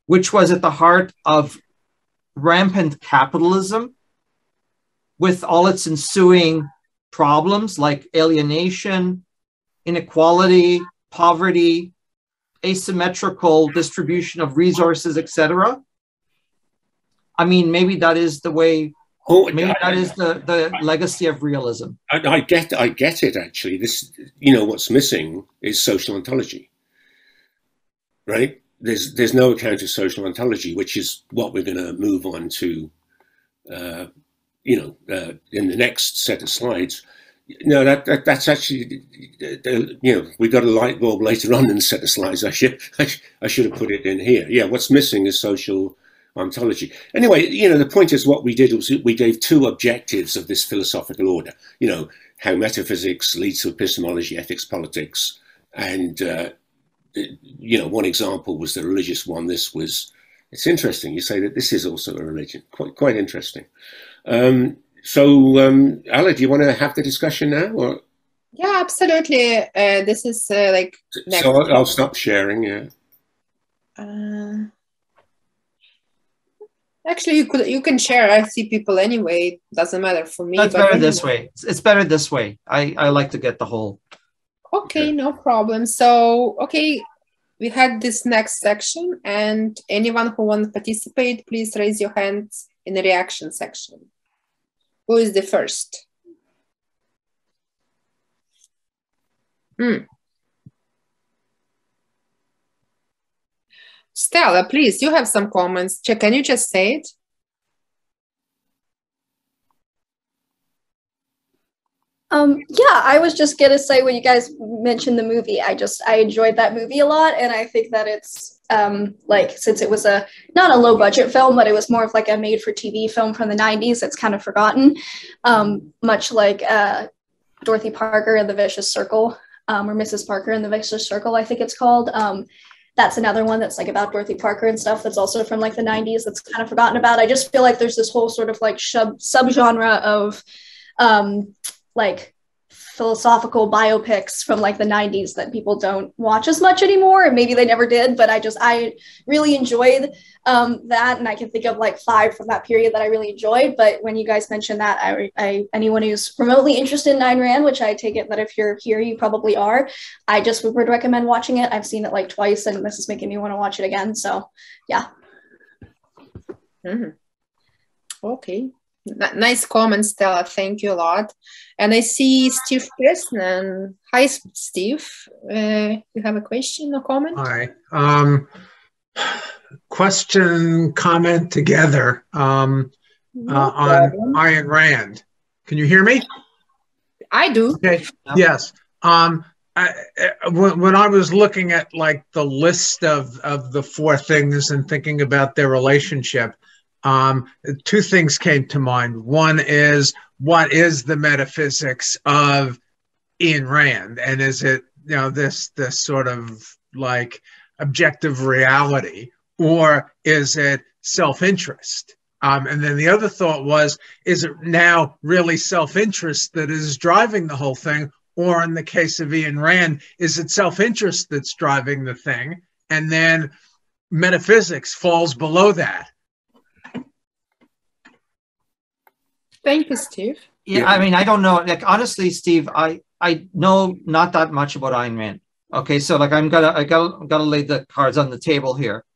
which was at the heart of rampant capitalism with all its ensuing problems like alienation, inequality, poverty, asymmetrical distribution of resources, etc. I mean, maybe that is the way. Maybe that is the legacy of realism. I get it, actually. This, you know, what's missing is social ontology, right? There's no account of social ontology, which is what we're going to move on to, you know, in the next set of slides. No, that's actually, you know, we got a light bulb later on in the set of slides. I should have put it in here. Yeah, what's missing is social ontology. Anyway, you know, the point is, what we did was we gave two objectives of this philosophical order. You know, how metaphysics leads to epistemology, ethics, politics, and you know, one example was the religious one. This was, it's interesting. You say that this is also a religion. Quite interesting. So, Ala, do you want to have the discussion now, or? Yeah, absolutely. This is like. Next. So I'll stop sharing. Yeah. Actually, you can share. I see people anyway. Doesn't matter for me. That's better this way. It's better this way. I like to get the whole. Okay, no problem. So, okay, we had this next section, and anyone who wants to participate, please raise your hands in the reaction section. Who is the first? Stella, please, you have some comments. Can you just say it? Yeah, I was just gonna say, when you guys mentioned the movie, I enjoyed that movie a lot, and I think that it's like, since it was not a low budget film, but it was more of like a made for TV film from the 90s, it's kind of forgotten, much like Dorothy Parker and the Vicious Circle, or Mrs. Parker and the Vicious Circle, I think it's called. That's another one that's like about Dorothy Parker and stuff, that's also from like the 90s, that's kind of forgotten about. I just feel like there's this whole sort of like subgenre of like philosophical biopics from like the 90s that people don't watch as much anymore, and maybe they never did, but I really enjoyed that, and I can think of like 5 from that period that I really enjoyed. But when you guys mentioned that, anyone who's remotely interested in Ayn Rand, which I take it that if you're here you probably are, I just would recommend watching it. I've seen it like twice, and this is making me want to watch it again, so yeah. Okay. Nice comment, Stella. Thank you a lot. And I see Steve Preston. Hi, Steve. You have a question or comment? Hi. Question, comment together on Ayn Rand. Can you hear me? I do. Okay. Yes. When I was looking at like the list of the 4 things and thinking about their relationship, 2 things came to mind. One is, what is the metaphysics of Ayn Rand? And is it, you know, this sort of like objective reality, or is it self-interest? And then the other thought was, is it now really self-interest that is driving the whole thing? Or in the case of Ayn Rand, is it self-interest that's driving the thing? And then metaphysics falls below that. Thank you, Steve. Yeah, I mean, I don't know. Like, honestly, Steve, I know not that much about Ayn Rand. Okay, so like I gotta lay the cards on the table here.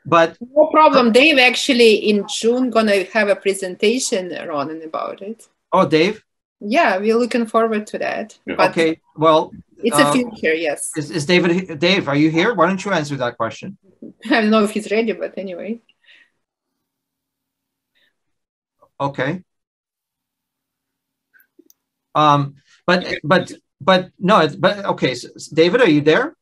But no problem. Dave actually in June gonna have a presentation, Ronen, about it. Oh, Dave? Yeah, we're looking forward to that. But okay, well, it's a future, yes. Is Dave, are you here? Why don't you answer that question? I don't know if he's ready, but anyway. Okay. But okay, so David, are you there?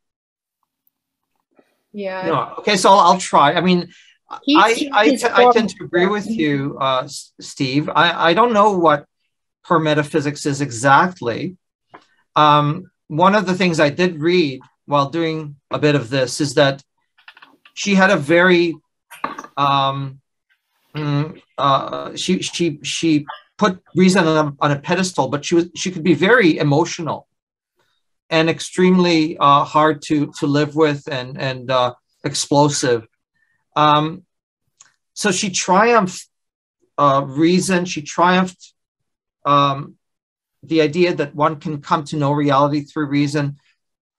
Yeah. No. Okay, so I'll try. I mean, I tend to agree with you, Steve. I don't know what her metaphysics is exactly. One of the things I did read while doing a bit of this is that she had a very she put reason on a pedestal, but she could be very emotional and extremely hard to live with and explosive. So she triumphed reason. She triumphed the idea that one can come to know reality through reason.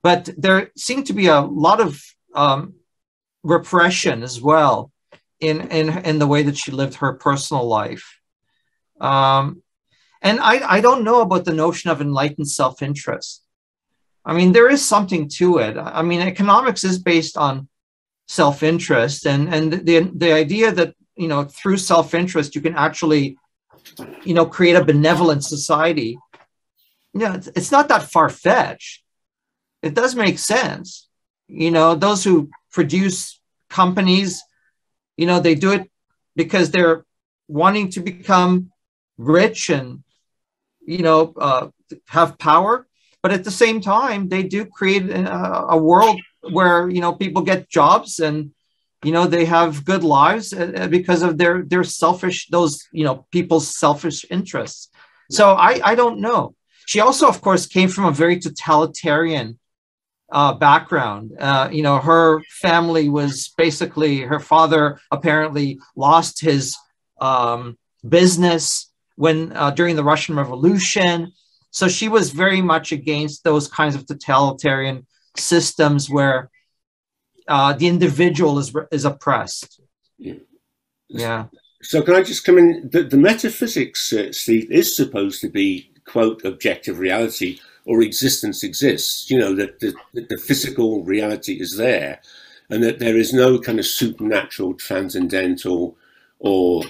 But there seemed to be a lot of repression as well in the way that she lived her personal life. And I don't know about the notion of enlightened self-interest. I mean, there is something to it. I mean, economics is based on self-interest, and the idea that, you know, through self-interest you can actually, you know, create a benevolent society. Yeah, it's not that far-fetched. It does make sense. You know, those who produce companies, you know, they do it because they're wanting to become rich and, you know, have power. But at the same time, they do create a world where, you know, people get jobs and, you know, they have good lives because of their selfish, those, you know, people's selfish interests. So I don't know. She also, of course, came from a very totalitarian background. You know, her family was basically, her father apparently lost his business when during the Russian Revolution. So she was very much against those kinds of totalitarian systems where the individual is oppressed. Yeah. So can I just come in? The metaphysics, Steve, is supposed to be, quote, objective reality, or existence exists. You know, that the physical reality is there, and that there is no kind of supernatural, transcendental, or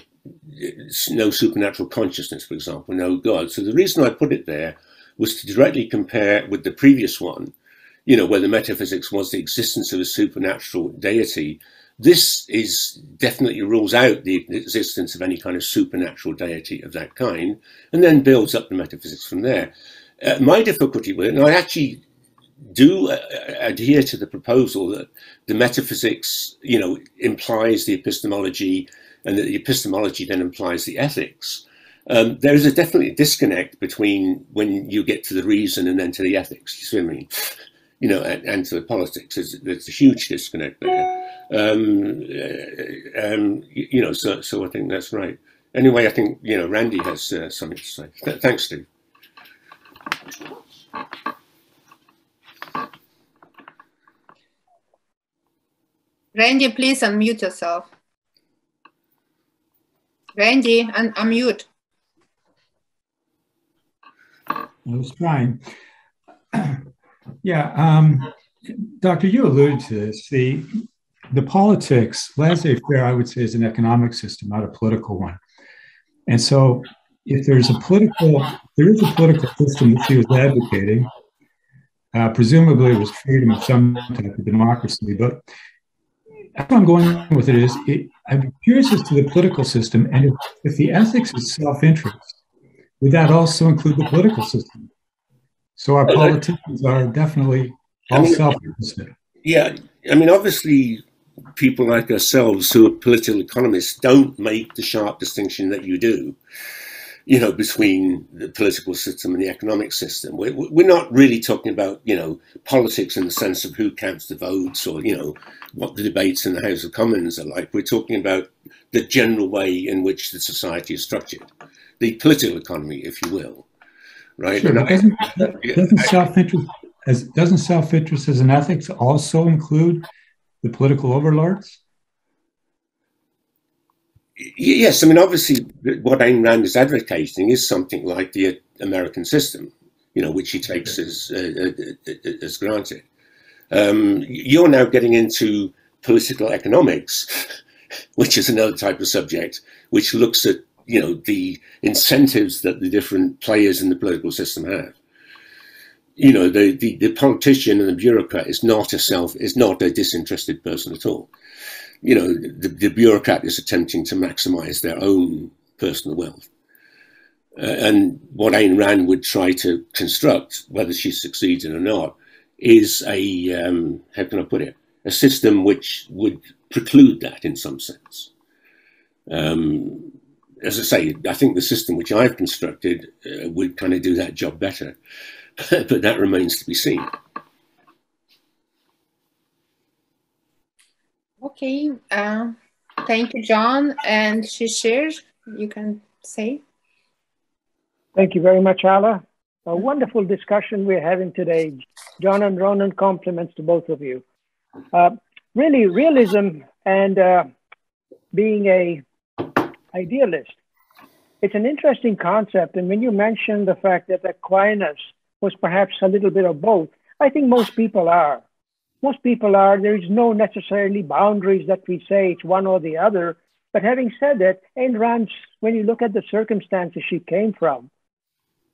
no supernatural consciousness, for example, no God. So the reason I put it there was to directly compare with the previous one, you know, where the metaphysics was the existence of a supernatural deity. This is definitely rules out the existence of any kind of supernatural deity of that kind, and then builds up the metaphysics from there. My difficulty with it, and I actually do adhere to the proposal that the metaphysics, you know, implies the epistemology, and that the epistemology then implies the ethics. There is definitely a disconnect between when you get to the reason and then to the ethics, you see what I mean? You know, and to the politics. There's a huge disconnect there. You know, so I think that's right. Anyway, I think, you know, Randy has something to say. Thanks, Steve. Randy, please unmute yourself. Randy, unmute. I was trying. Yeah, Doctor, you alluded to this. The politics, laissez-faire, I would say, is an economic system, not a political one. And so if there is a political system that she was advocating, presumably it was freedom of some type of democracy, but how I'm going with it is, I'm curious as to the political system, and if the ethics is self-interest, would that also include the political system? So our politicians are definitely all self-interested. Yeah, I mean, obviously, people like ourselves who are political economists don't make the sharp distinction that you do, you know, between the political system and the economic system. We're not really talking about, you know, politics in the sense of who counts the votes or, you know, what the debates in the House of Commons are like. We're talking about the general way in which the society is structured, the political economy, if you will, right? Sure, but doesn't self-interest as an ethics also include the political overlords? Yes, I mean, obviously, what Ayn Rand is advocating is something like the American system, you know, which he takes as granted. You're now getting into political economics, which is another type of subject, which looks at, you know, the incentives that the different players in the political system have. You know, the politician and the bureaucrat is not a disinterested person at all. You know, the bureaucrat is attempting to maximize their own personal wealth. And what Ayn Rand would try to construct, whether she succeeds in or not, is a, how can I put it, a system which would preclude that in some sense. As I say, I think the system which I've constructed would kind of do that job better, but that remains to be seen. Okay, Thank you, John. And Shishir, you can say. Thank you very much, Ala. A wonderful discussion we're having today. John and Ronen, compliments to both of you. Really, realism and being a idealist, it's an interesting concept. And when you mention the fact that Aquinas was perhaps a little bit of both, I think most people are. Most people are. There is no necessarily boundaries that we say it's one or the other. But having said that, Ayn Rand, when you look at the circumstances she came from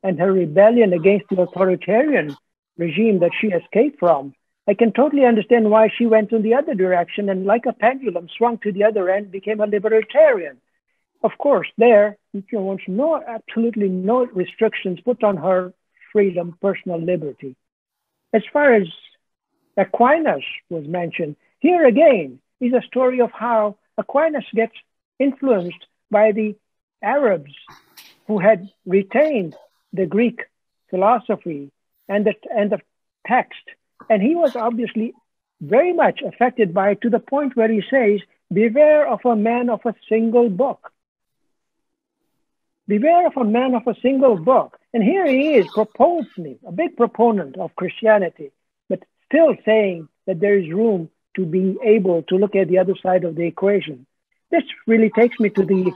and her rebellion against the authoritarian regime that she escaped from, I can totally understand why she went in the other direction and like a pendulum swung to the other end, became a libertarian. Of course, there, there was absolutely no restrictions put on her freedom, personal liberty. As far as Aquinas was mentioned, here again is a story of how Aquinas gets influenced by the Arabs who had retained the Greek philosophy and the text. And he was obviously very much affected by it to the point where he says, beware of a man of a single book. Beware of a man of a single book. And here he is, a big proponent of Christianity, but still saying that there is room to be able to look at the other side of the equation. This really takes me to the,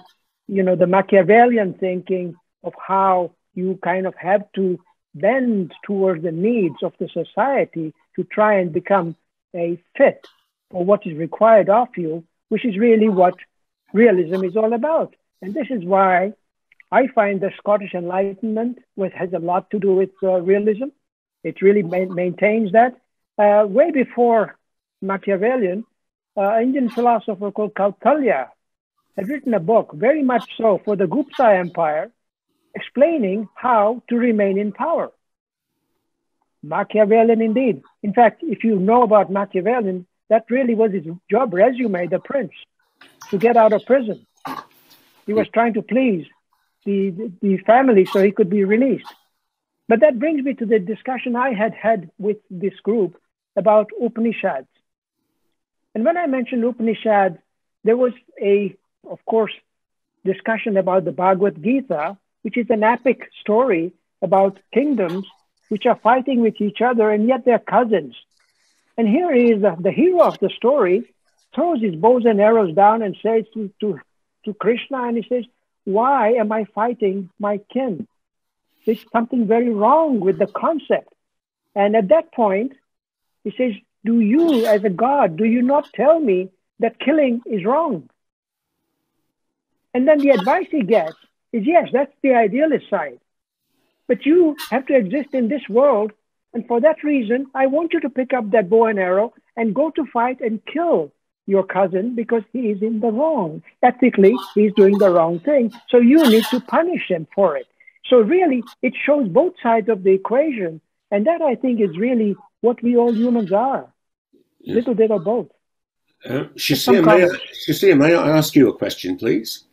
the Machiavellian thinking of how you kind of have to bend towards the needs of the society to try and become a fit for what is required of you, which is really what realism is all about. And this is why I find the Scottish Enlightenment has a lot to do with realism. It really maintains that. Way before Machiavellian, an Indian philosopher called Kautilya had written a book, very much so, for the Gupta Empire, explaining how to remain in power. Machiavellian indeed. In fact, if you know about Machiavellian, that really was his job resume, the prince, to get out of prison. He was trying to please the family so he could be released. But that brings me to the discussion I had with this group about Upanishads. And when I mentioned Upanishads, there was of course, discussion about the Bhagavad Gita, which is an epic story about kingdoms which are fighting with each other, and yet they're cousins. And here is the hero of the story, throws his bows and arrows down and says to Krishna, and he says, why am I fighting my kin? There's something very wrong with the concept. And at that point, he says, do you, as a god, do you not tell me that killing is wrong? And then the advice he gets is, yes, that's the idealist side. But you have to exist in this world. And for that reason, I want you to pick up that bow and arrow and go to fight and kill your cousin because he is in the wrong. Ethically, he's doing the wrong thing. So you need to punish him for it. So really, it shows both sides of the equation. And that, I think, is really what we all humans are. A little bit of both. Shishir, may I ask you a question, please?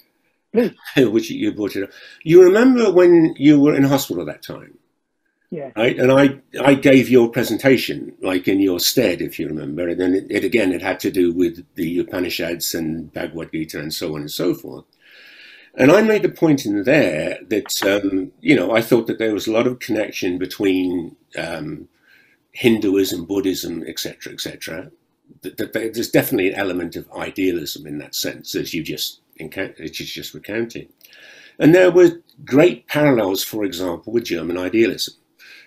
Please. Which you brought it up. You remember when you were in hospital at that time? Yeah. Right? And I gave your presentation, like in your stead, if you remember. And then it had to do with the Upanishads and Bhagavad Gita and so on and so forth. And I made the point in there that, I thought that there was a lot of connection between Hinduism, Buddhism, etc., etc. That there's definitely an element of idealism in that sense, as you just recounted. And there were great parallels, for example, with German idealism.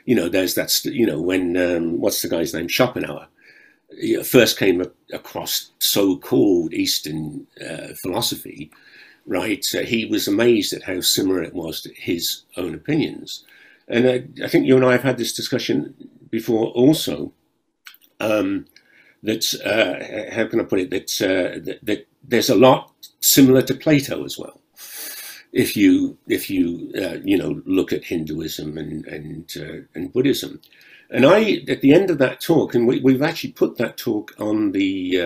There's that, when, what's the guy's name, Schopenhauer, first came across so-called Eastern philosophy, right? He was amazed at how similar it was to his own opinions. And I think you and I have had this discussion before also, that, how can I put it, that there's a lot similar to Plato as well. If you look at Hinduism and Buddhism. And at the end of that talk, and we've actually put that talk on the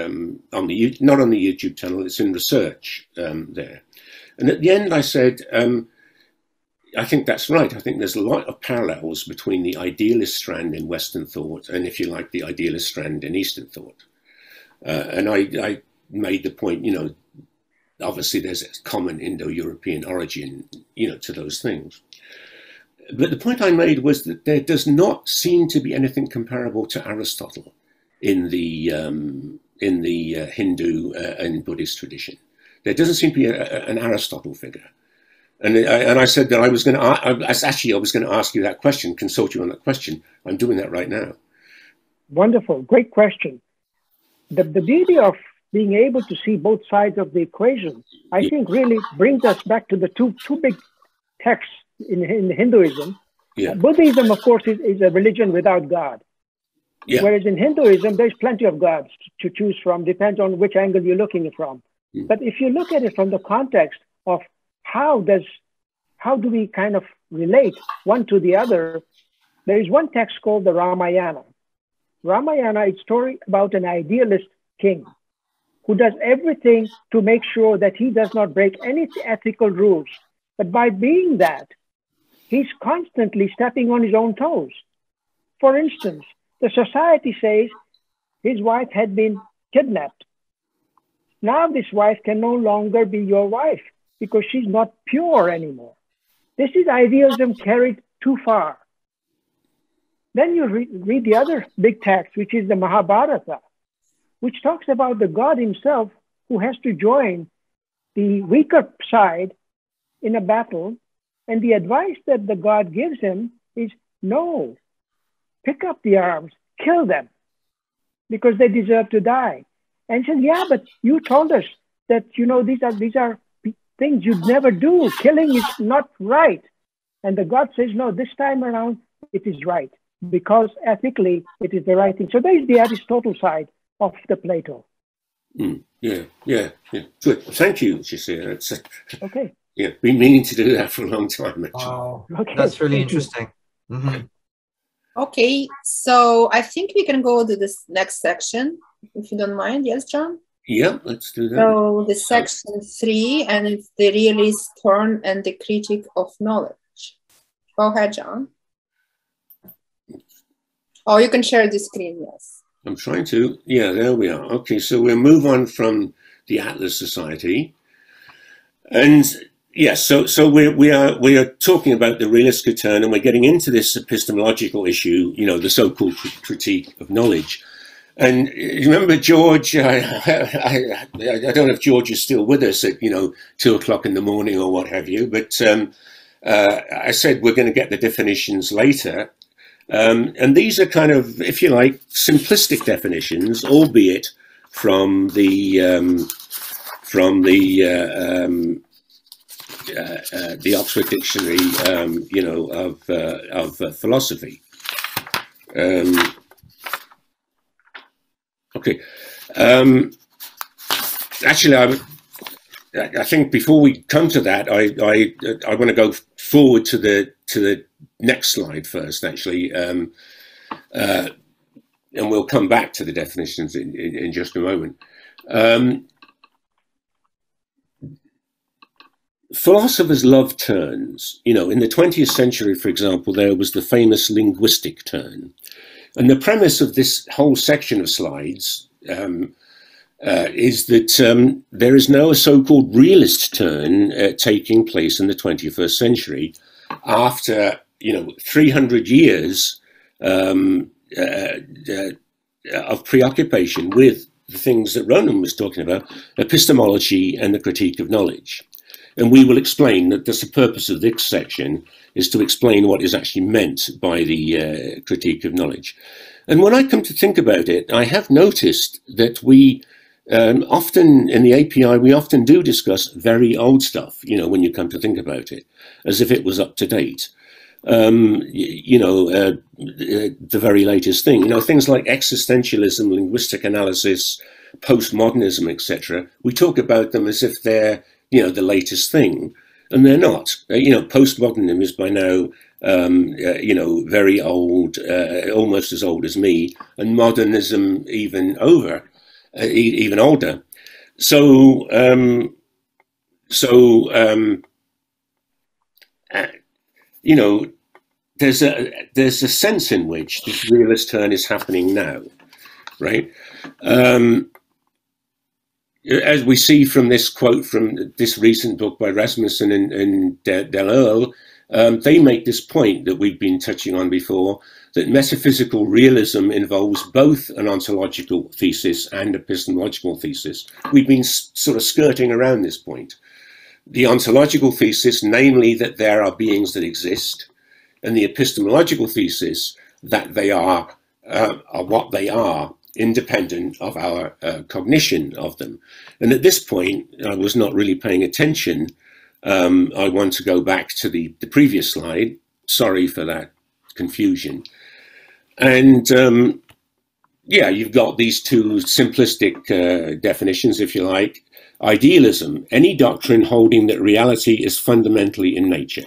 not on the YouTube channel, it's in research there. And at the end I said, I think that's right. I think there's a lot of parallels between the idealist strand in Western thought and, if you like, the idealist strand in Eastern thought. And I made the point, obviously there's a common Indo-European origin, to those things. But the point I made was that there does not seem to be anything comparable to Aristotle in the Hindu and Buddhist tradition. There doesn't seem to be an Aristotle figure. And I said that I was going to ask you that question, consult you on that question. I'm doing that right now. Wonderful, great question. The beauty of being able to see both sides of the equation, I think, really brings us back to the two big texts in Hinduism. Yeah. Buddhism, of course, is a religion without God. Yeah. Whereas in Hinduism, there's plenty of gods to choose from, depends on which angle you're looking from. But if you look at it from the context of how do we kind of relate one to the other, there is one text called the Ramayana. Ramayana is a story about an idealist king who does everything to make sure that he does not break any ethical rules. But by being that, he's constantly stepping on his own toes. For instance, the society says his wife had been kidnapped. Now this wife can no longer be your wife because she's not pure anymore. This is idealism carried too far. Then you read the other big text, which is the Mahabharata, which talks about the god himself who has to join the weaker side in a battle. And the advice that the god gives him is, no, pick up the arms, kill them, because they deserve to die. And he said, yeah, but you told us that, these are things you'd never do. Killing is not right. And the god says, no, this time around, it is right, because ethically, it is the right thing. So there is the Aristotle side of the Plato. Yeah. Good. Thank you, Jasiah. Okay. Yeah, been meaning to do that for a long time, actually. Wow, Okay. that's really interesting. Okay, so I think we can go to this next section, if you don't mind. Yes, John? Yeah, let's do that. So the section 3, and it's the realist turn and the critique of knowledge. Go ahead, John. Oh, you can share the screen, yes. I'm trying to. Yeah, there we are. Okay, so we'll move on from the Atlas Society. And yes, so we are talking about the realist turn, and we're getting into this epistemological issue, the so-called critique of knowledge. And remember, George, I don't know if George is still with us at 2 o'clock in the morning or what have you, but I said we're going to get the definitions later. And these are kind of, if you like, simplistic definitions, albeit from the Oxford Dictionary, of philosophy. Okay. Actually, I think before we come to that, I want to go forward to the next slide first, actually, and we'll come back to the definitions in just a moment. Philosophers love turns. In the 20th century, for example, there was the famous linguistic turn. And the premise of this whole section of slides is that there is now a so-called realist turn taking place in the 21st century after 300 years of preoccupation with the things that Ronen was talking about, epistemology and the critique of knowledge. And we will explain that the purpose of this section is to explain what is actually meant by the critique of knowledge. And when I come to think about it, I have noticed that we often in the API, we often do discuss very old stuff, when you come to think about it, as if it was up to date. The very latest thing, things like existentialism, linguistic analysis, postmodernism, etc. We talk about them as if they're, the latest thing, and they're not. Postmodernism is by now, very old, almost as old as me, and modernism even older. So, there's a sense in which this realist turn is happening now, right? as we see from this quote from this recent book by Rasmussen and Del Earl, they make this point that we've been touching on before, that metaphysical realism involves both an ontological thesis and epistemological thesis. We've been sort of skirting around this point. The ontological thesis, namely that there are beings that exist, and the epistemological thesis that they are what they are, independent of our cognition of them. And at this point, I was not really paying attention. I want to go back to the previous slide. Sorry for that confusion. And yeah, you've got these two simplistic definitions, if you like. Idealism, any doctrine holding that reality is fundamentally in nature.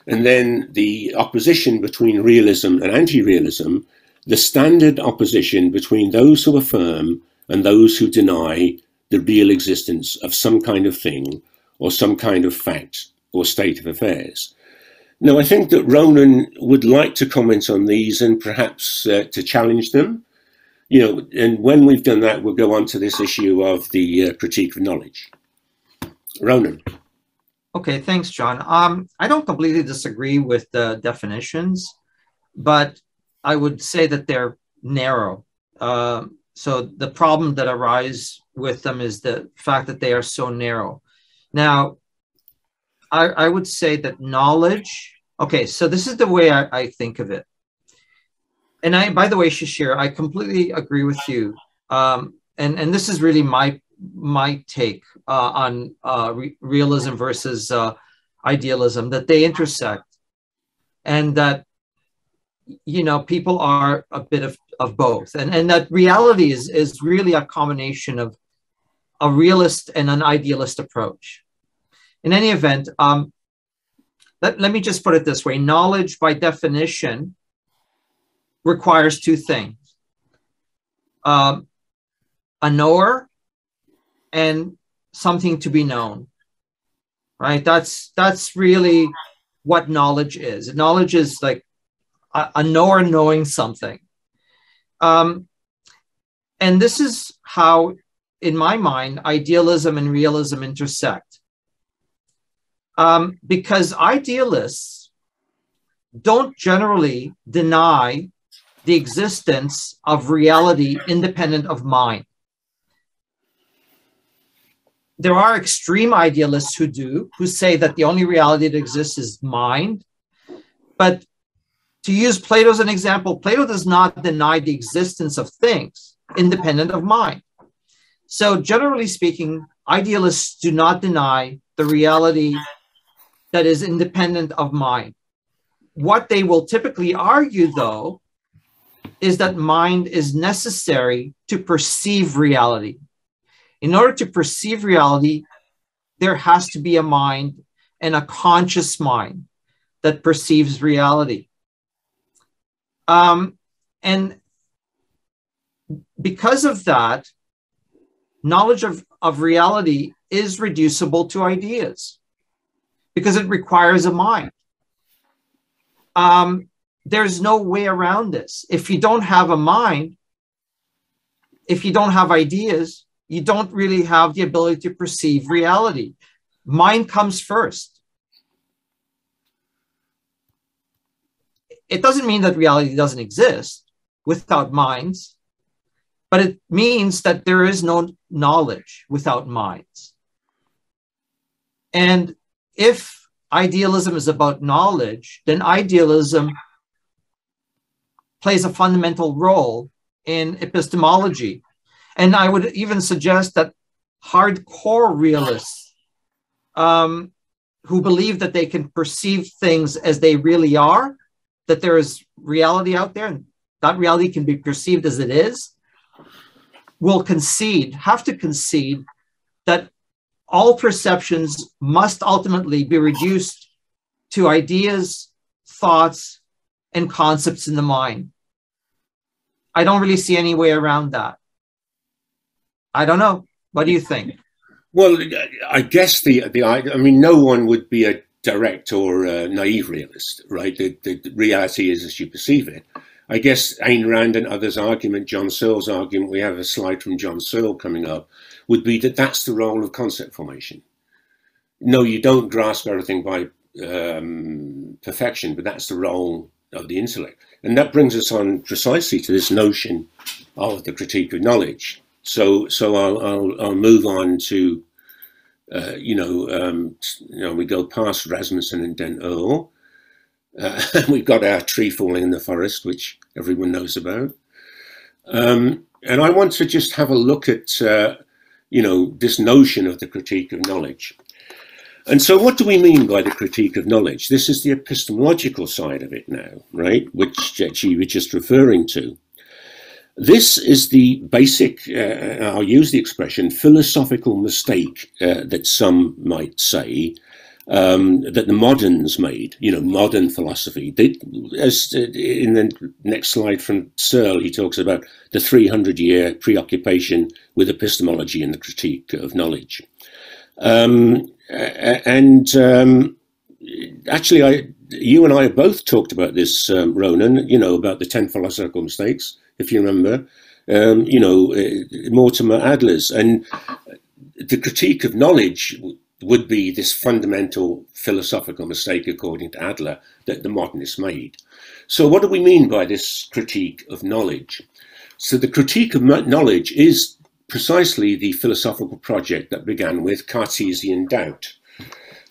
And then the opposition between realism and anti-realism, the standard opposition between those who affirm and those who deny the real existence of some kind of thing or some kind of fact or state of affairs. Now, I think that Ronen would like to comment on these and perhaps to challenge them. You know, and when we've done that, we'll go on to this issue of the critique of knowledge. Ronen. Okay, thanks, John. I don't completely disagree with the definitions, but I would say that they're narrow. So the problem that arises with them is the fact that they are so narrow. Now, I would say that knowledge, okay, so this is the way I think of it. And by the way, Shishir, I completely agree with you. And this is really my take on realism versus idealism, that they intersect, and that, you know, people are a bit of both, and that reality is really a combination of a realist and an idealist approach. In any event, let me just put it this way. Knowledge, by definition, requires two things: a knower and something to be known, right? That's really what knowledge is. Knowledge is like a knower knowing something. And this is how, in my mind, idealism and realism intersect. Because idealists don't generally deny the existence of reality independent of mind. There are extreme idealists who say that the only reality that exists is mind. But to use Plato as an example, Plato does not deny the existence of things independent of mind. So generally speaking, idealists do not deny the reality that is independent of mind. What they will typically argue, though, is that mind is necessary to perceive reality. In order to perceive reality, there has to be a mind, and a conscious mind, that perceives reality. And because of that, knowledge of reality is reducible to ideas, because it requires a mind. There's no way around this. If you don't have a mind, if you don't have ideas, you don't really have the ability to perceive reality. Mind comes first. It doesn't mean that reality doesn't exist without minds, but it means that there is no knowledge without minds. And if idealism is about knowledge, then idealism plays a fundamental role in epistemology. And I would even suggest that hardcore realists who believe that they can perceive things as they really are, that there is reality out there, and that reality can be perceived as it is, will have to concede that all perceptions must ultimately be reduced to ideas, thoughts, and concepts in the mind. I don't really see any way around that. I don't know. What do you think? Well, I guess I mean, no one would be a direct or naive realist, right? The reality is as you perceive it. I guess Ayn Rand and others' argument, John Searle's argument, we have a slide from John Searle coming up, would be that that's the role of concept formation. No, you don't grasp everything by perfection, but that's the role of the intellect. And that brings us on precisely to this notion of the critique of knowledge. So I'll move on to, we go past Rasmussen and Den Earl. We've got our tree falling in the forest, which everyone knows about. And I want to just have a look at, this notion of the critique of knowledge. And so what do we mean by the critique of knowledge? This is the epistemological side of it now, right? Which you were just referring to. This is the basic, I'll use the expression, philosophical mistake that some might say that the moderns made, modern philosophy. As in the next slide from Searle, he talks about the 300-year preoccupation with epistemology and the critique of knowledge. Actually, you and I have both talked about this, Ronen, about the 10 philosophical mistakes, if you remember, Mortimer Adler's. And the critique of knowledge would be this fundamental philosophical mistake, according to Adler, that the modernists made. So what do we mean by this critique of knowledge? So the critique of knowledge is precisely the philosophical project that began with Cartesian doubt,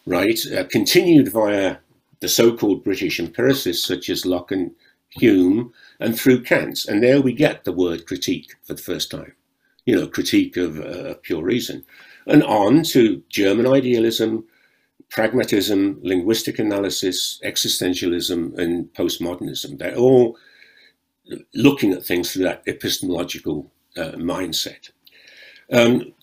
right? Continued via the so-called British empiricists such as Locke and Hume, and through Kant. And there we get the word critique for the first time, critique of pure reason. And on to German idealism, pragmatism, linguistic analysis, existentialism, and postmodernism. They're all looking at things through that epistemological mindset.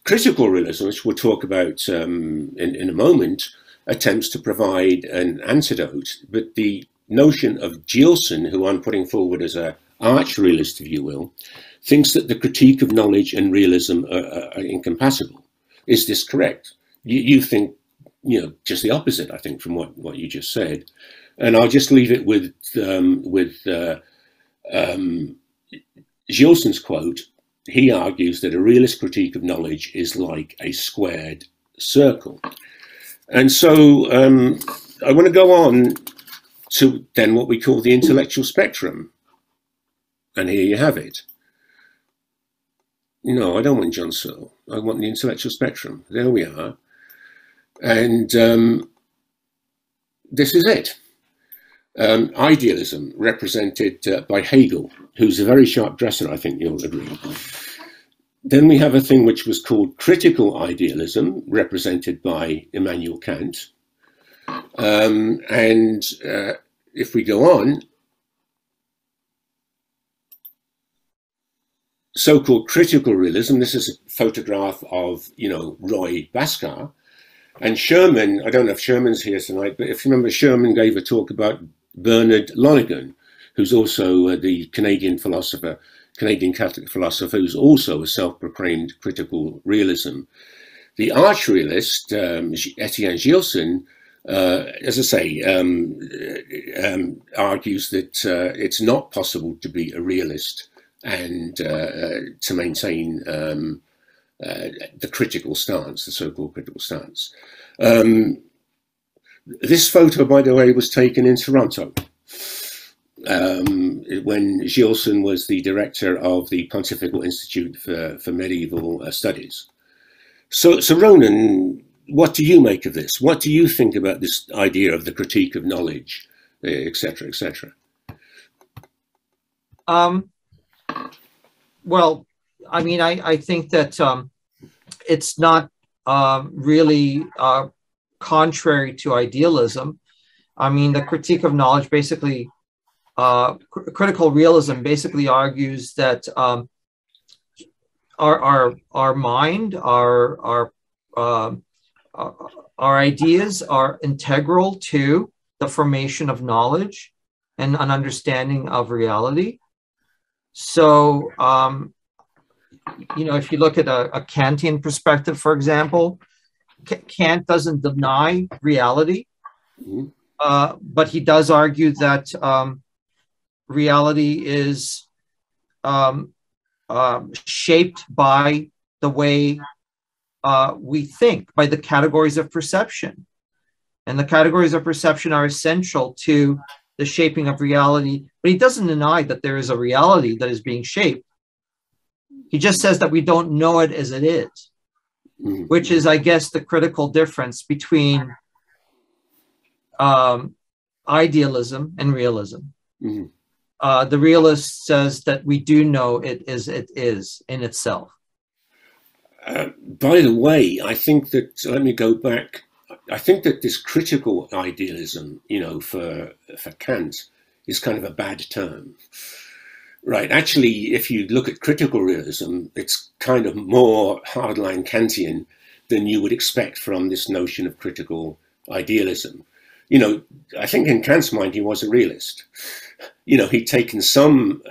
Critical realism, which we'll talk about in a moment, attempts to provide an antidote, but the notion of Gilson, who I'm putting forward as an arch-realist, if you will, thinks that the critique of knowledge and realism are incompatible. Is this correct? You think, just the opposite, I think, from what you just said. And I'll just leave it with Gilson's quote. He argues that a realist critique of knowledge is like a squared circle. And so I want to go on to then what we call the intellectual spectrum. And here you have it. No, I don't want John Searle. I want the intellectual spectrum. There we are. And this is it. Idealism, represented by Hegel, who's a very sharp dresser, I think you'll agree. Then we have a thing which was called critical idealism, represented by Immanuel Kant. If we go on, so-called critical realism, this is a photograph of, Roy Bhaskar. And Sherman, I don't know if Sherman's here tonight, but if you remember, Sherman gave a talk about Bernard Lonergan, who's also the Canadian Catholic philosopher, who's also a self-proclaimed critical realism. The arch-realist, Etienne Gilson, as I say, argues that it's not possible to be a realist and to maintain the critical stance, the so-called critical stance. This photo, by the way, was taken in Toronto when Gilson was the director of the Pontifical Institute for Medieval Studies. So Ronen, what do you make of this? What do you think about this idea of the critique of knowledge, etc., etc.? Well, I mean, I think that it's not really contrary to idealism. I mean, the critique of knowledge basically, critical realism basically argues that our mind, our ideas are integral to the formation of knowledge and an understanding of reality. So, if you look at a Kantian perspective, for example, Kant doesn't deny reality, but he does argue that reality is shaped by the way we think, by the categories of perception. And the categories of perception are essential to the shaping of reality. But he doesn't deny that there is a reality that is being shaped. He just says that we don't know it as it is, which is, I guess, the critical difference between idealism and realism. The realist says that we do know it as it is in itself. By the way, I think that, let me go back, I think that this critical idealism, you know, for Kant is kind of a bad term. Right, actually, if you look at critical realism, it's kind of more hardline Kantian than you would expect from this notion of critical idealism. You know, I think in Kant's mind, he was a realist. You know, he'd taken some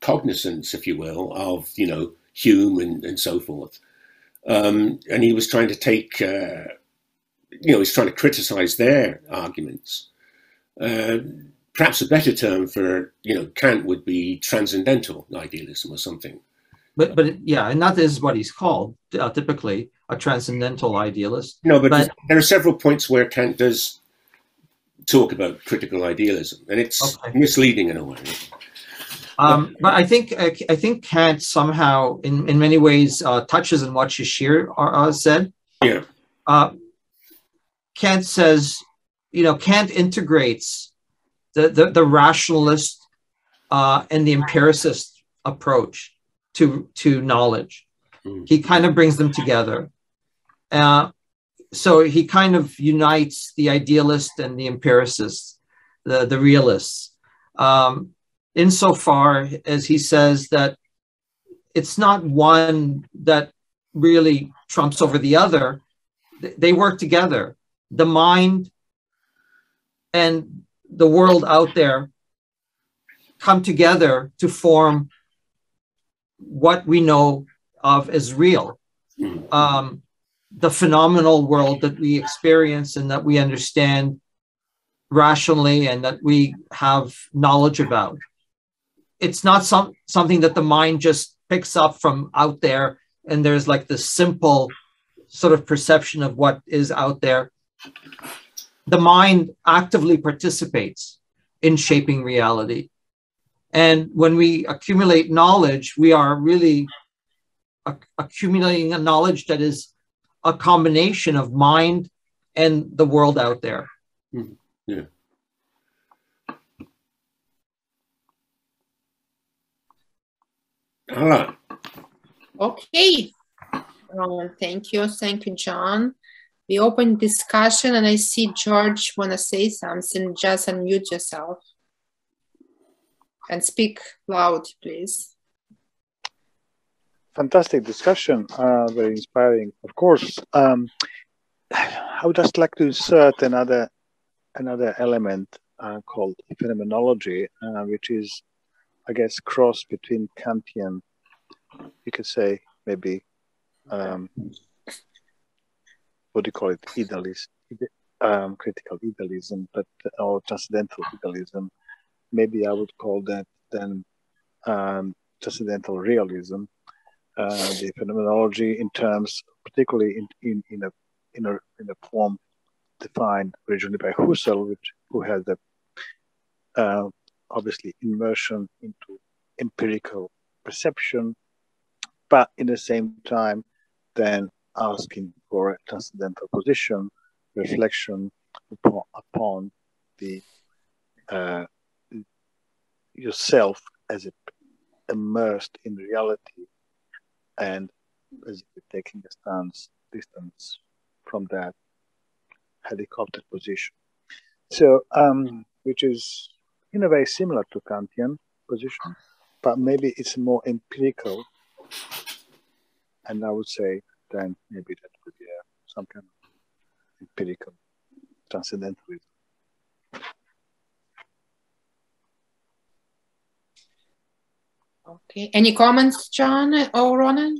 cognizance, if you will, of, you know, Hume and so forth. And he was trying to take, you know, he's trying to criticize their arguments. Perhaps a better term for, you know, Kant would be transcendental idealism or something. But yeah, and that is what he's called, typically, a transcendental idealist. No, but there are several points where Kant does talk about critical idealism, and it's misleading in a way. But I think Kant somehow, in many ways, touches on what Shishir said. Yeah. Kant says, you know, Kant integrates the rationalist and the empiricist approach to knowledge. He kind of brings them together. So he kind of unites the idealist and the empiricists, the realists, insofar as he says that it's not one that really trumps over the other. They work together. The mind and the world out there come together to form what we know of as real. The phenomenal world that we experience and that we understand rationally and that we have knowledge about. It's not something that the mind just picks up from out there and there's like this simple sort of perception of what is out there. The mind actively participates in shaping reality. And when we accumulate knowledge, we are really accumulating a knowledge that is a combination of mind and the world out there. Yeah. All right. Okay. Thank you, John. We open discussion, and I see George want to say something. Just unmute yourself and speak loud, please. Fantastic discussion, very inspiring. Of course, I would just like to insert another element called phenomenology, which is, I guess, cross between Kantian, you could say, maybe, what do you call it, idealist, critical idealism, but or transcendental idealism. Maybe I would call that then transcendental realism. The phenomenology in terms, particularly in a form defined originally by Husserl, who has a obviously immersion into empirical perception, but in the same time, then asking for a transcendental position, reflection upon the yourself as immersed in reality, and basically taking a distance from that helicopter position. So, which is in a way similar to Kantian position, but maybe it's more empirical. And I would say then maybe that could be some kind of empirical transcendentalism. Okay. Any comments, John or Ronen?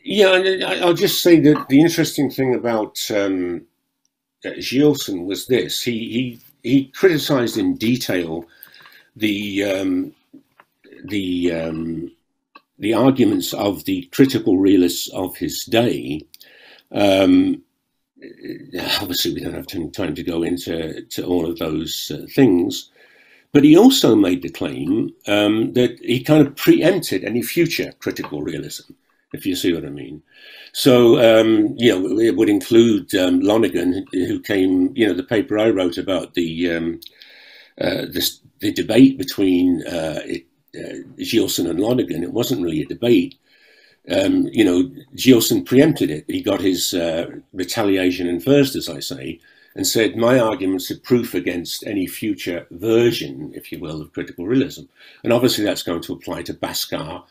Yeah, and I'll just say that the interesting thing about Gilson was this: he criticized in detail the the arguments of the critical realists of his day, obviously we don't have time to go into all of those things, but he also made the claim that he kind of preempted any future critical realism, if you see what I mean. So, you know, it would include Lonergan, who came, you know, the paper I wrote about the debate between Gilson and Lonergan. It wasn't really a debate. You know, Gilson preempted it. He got his retaliation in first, as I say, and said, my arguments are proof against any future version, if you will, of critical realism. And obviously that's going to apply to Bhaskar,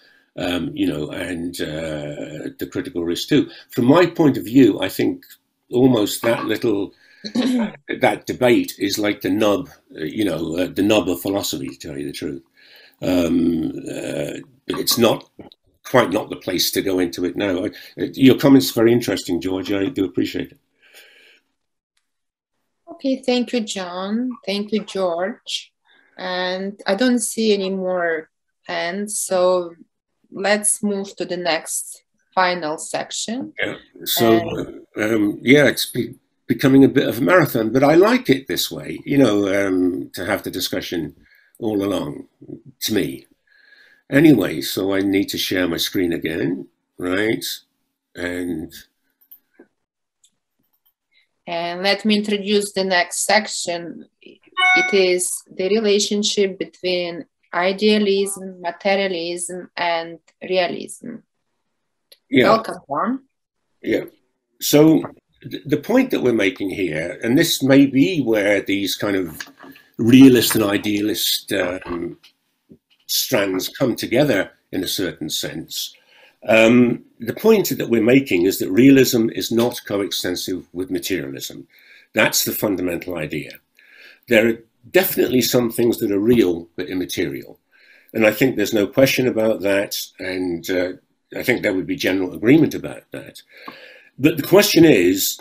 you know, and the critical realist too. From my point of view, I think almost that little, that debate is like the nub, you know, the nub of philosophy, to tell you the truth. But it's not quite not the place to go into it now. Your comments are very interesting, George. I do appreciate it. Okay, thank you, John. Thank you, George. And I don't see any more hands, so let's move to the next final section. Yeah. So, yeah, it's becoming a bit of a marathon, but I like it this way, you know, to have the discussion all along, to me. Anyway, so I need to share my screen again, right? And let me introduce the next section. It is the relationship between idealism, materialism, and realism. yeah, Welcome, Juan. yeah. So the point that we're making here, and this may be where these kind of realist and idealist strands come together in a certain sense. The point that we're making is that realism is not coextensive with materialism. That's the fundamental idea. There are definitely some things that are real but immaterial. And I think there's no question about that. And I think there would be general agreement about that. But the question is,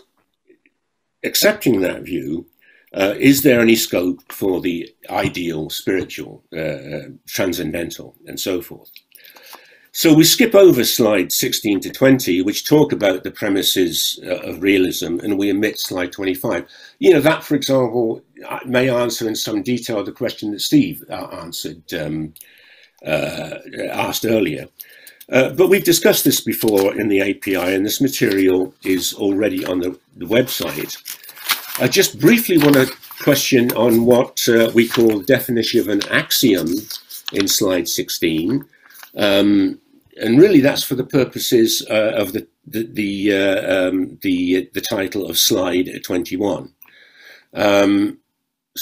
accepting that view, is there any scope for the ideal, spiritual, transcendental, and so forth? So we skip over slides 16 to 20, which talk about the premises of realism, and we omit slide 25. You know, that, for example, may answer in some detail the question that Steve asked earlier. But we've discussed this before in the API, and this material is already on the website. I just briefly want to question on what we call the definition of an axiom in slide 16. And really that's for the purposes of the title of slide 21. So I'm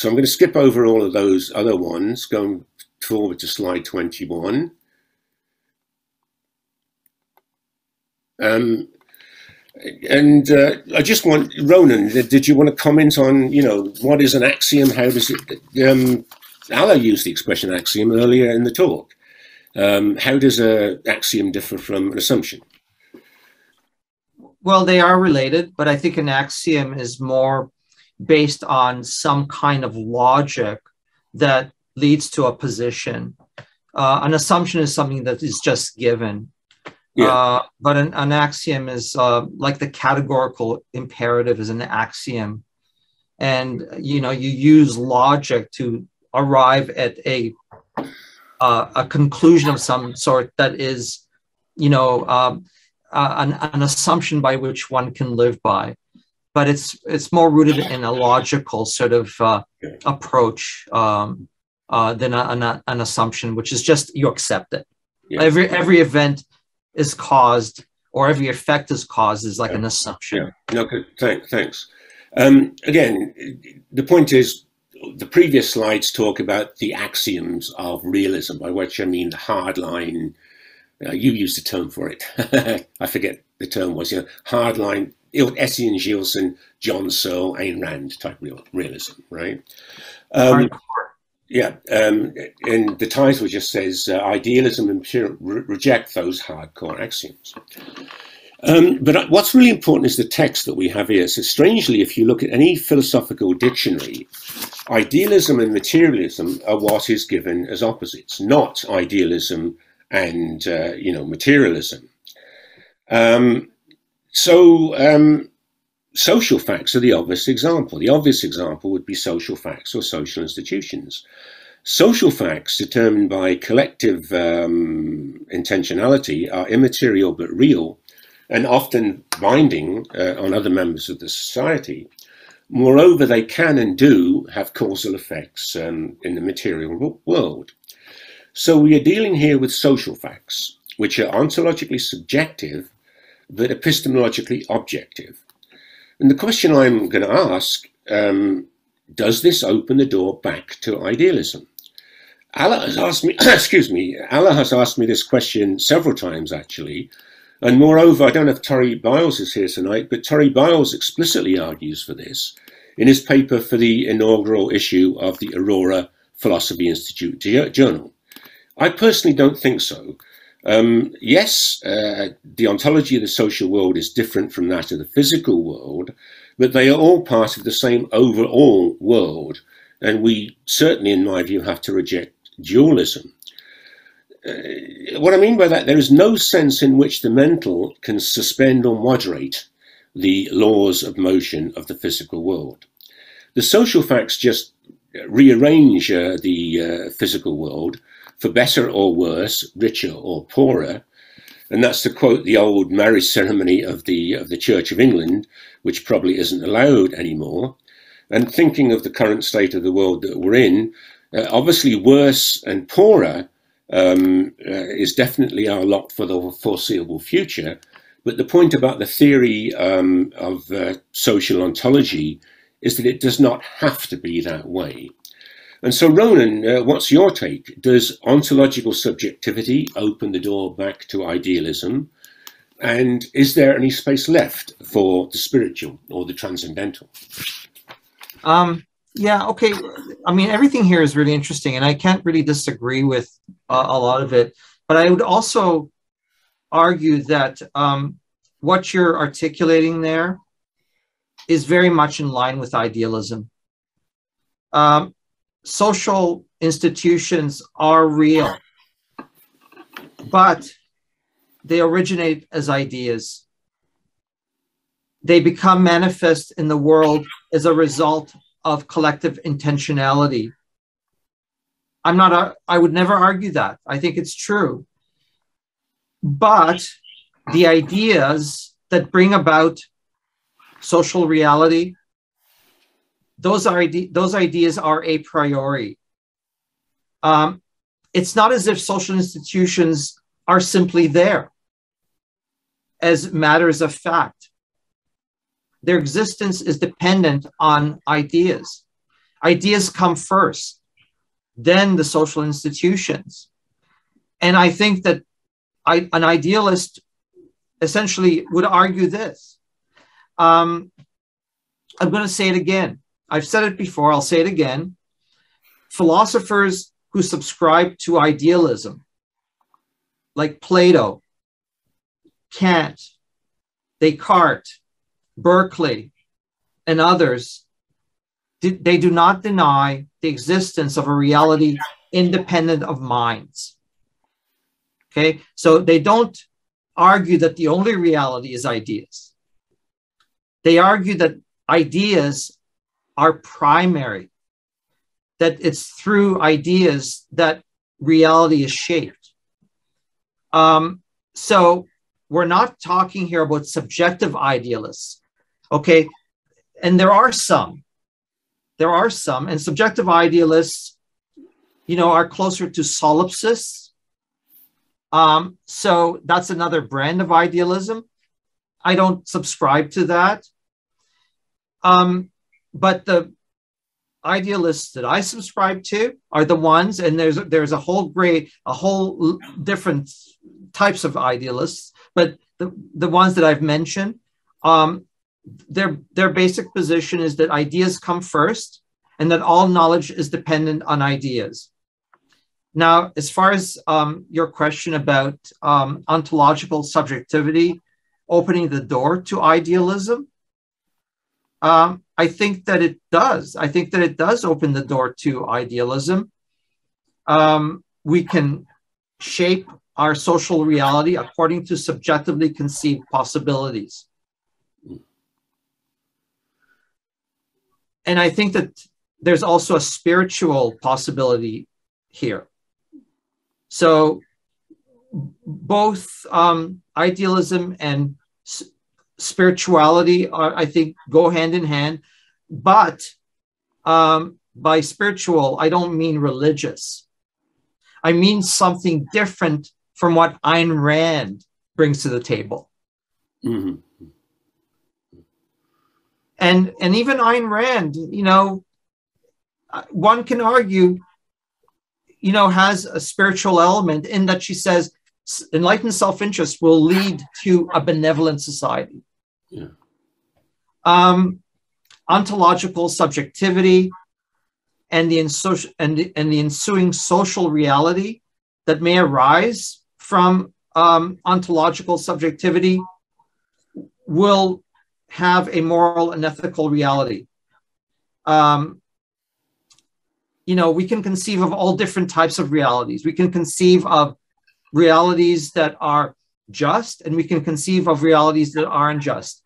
going to skip over all of those other ones, going forward to slide 21. And I just want, Ronen, did you want to comment on, you know, what is an axiom? How does it, Alla used the expression axiom earlier in the talk. How does an axiom differ from an assumption? Well, they are related, but I think an axiom is more based on some kind of logic that leads to a position. An assumption is something that is just given. Yeah. But an axiom is like the categorical imperative is an axiom. And, you know, you use logic to arrive at a conclusion of some sort that is, you know, an assumption by which one can live by. But it's more rooted in a logical sort of approach than an assumption, which is just you accept it. Yeah. Every event is caused, or every effect is caused, is like an assumption. Yeah. No, good. Thanks. Again, the point is, the previous slides talk about the axioms of realism, by which I mean the hard line. You used the term for it. I forget the term was, you know, hard line, Etienne Gilson, John Searle, Ayn Rand type realism, right? Yeah, and the title just says idealism and reject those hardcore axioms. But what's really important is the text that we have here. So strangely, if you look at any philosophical dictionary, idealism and materialism are what is given as opposites, not idealism and materialism. Social facts are the obvious example. The obvious example would be social facts or social institutions. Social facts determined by collective intentionality are immaterial but real, and often binding on other members of the society. Moreover, they can and do have causal effects in the material world. So we are dealing here with social facts, which are ontologically subjective, but epistemologically objective. And the question I'm going to ask, does this open the door back to idealism? Allah has asked me, Allah has asked me this question several times, actually. And moreover, I don't know if Torrey Biles is here tonight, but Torrey Biles explicitly argues for this in his paper for the inaugural issue of the Aurora Philosophy Institute journal. I personally don't think so. Yes, the ontology of the social world is different from that of the physical world, but they are all part of the same overall world. And we certainly, in my view, have to reject dualism. What I mean by that, there is no sense in which the mental can suspend or moderate the laws of motion of the physical world. The social facts just rearrange the physical world for better or worse, richer or poorer. And that's to quote the old marriage ceremony of the Church of England, which probably isn't allowed anymore. And thinking of the current state of the world that we're in, obviously worse and poorer is definitely our lot for the foreseeable future. But the point about the theory of social ontology is that it does not have to be that way. And so, Ronen, what's your take? Does ontological subjectivity open the door back to idealism? And is there any space left for the spiritual or the transcendental? Yeah, okay. I mean, everything here is really interesting, and I can't really disagree with a lot of it. But I would also argue that what you're articulating there is very much in line with idealism. Social institutions are real, but they originate as ideas. They become manifest in the world as a result of collective intentionality. I would never argue that. I think it's true. But the ideas that bring about social reality, those ideas are a priori. It's not as if social institutions are simply there as matters of fact. Their existence is dependent on ideas. Ideas come first, then the social institutions. And I think that an idealist essentially would argue this. I'm going to say it again. I've said it before, I'll say it again. Philosophers who subscribe to idealism, like Plato, Kant, Descartes, Berkeley, and others, they do not deny the existence of a reality independent of minds. Okay, so they don't argue that the only reality is ideas. They argue that ideas are primary, that it's through ideas that reality is shaped. So we're not talking here about subjective idealists, okay? And there are some, and subjective idealists, are closer to solipsists. So that's another brand of idealism. I don't subscribe to that. But the idealists that I subscribe to are the ones, and there's a whole different types of idealists, but the ones that I've mentioned, their basic position is that ideas come first and that all knowledge is dependent on ideas. Now, as far as your question about ontological subjectivity opening the door to idealism, I think that it does. I think that it does open the door to idealism. We can shape our social reality according to subjectively conceived possibilities. And I think that there's also a spiritual possibility here. So both idealism and spirituality are, I think, go hand in hand. But by spiritual, I don't mean religious. I mean something different from what Ayn Rand brings to the table. Mm-hmm. And even Ayn Rand, you know, one can argue, you know, has a spiritual element in that she says enlightened self-interest will lead to a benevolent society. Yeah. Ontological subjectivity and the ensuing social reality that may arise from ontological subjectivity will have a moral and ethical reality. You know, we can conceive of all different types of realities. We can conceive of realities that are just, and we can conceive of realities that are unjust.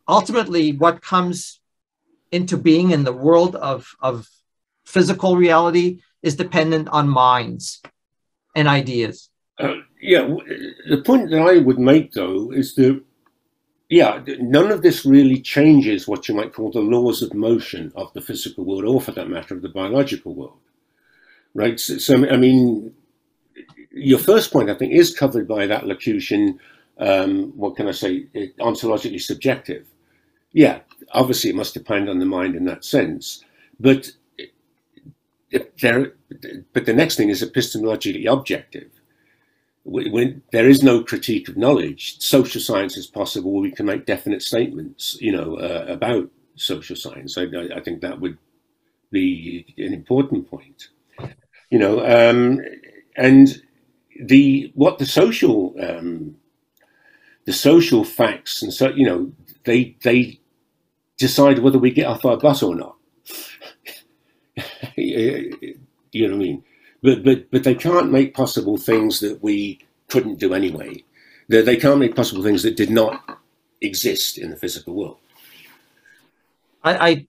Ultimately, what comes into being in the world of physical reality is dependent on minds and ideas. Yeah, the point that I would make, though, is that, yeah, none of this really changes what you might call the laws of motion of the physical world, or for that matter, of the biological world, right? So I mean, your first point, I think, is covered by that locution, what can I say, ontologically subjective. Yeah, obviously it must depend on the mind in that sense, but the next thing is epistemologically objective. When there is no critique of knowledge, social science is possible where we can make definite statements, you know, about social science. I think that would be an important point, you know, and what the social facts, and so, you know, they decide whether we get off our bus or not. You know what I mean? But they can't make possible things that we couldn't do anyway. They can't make possible things that did not exist in the physical world. I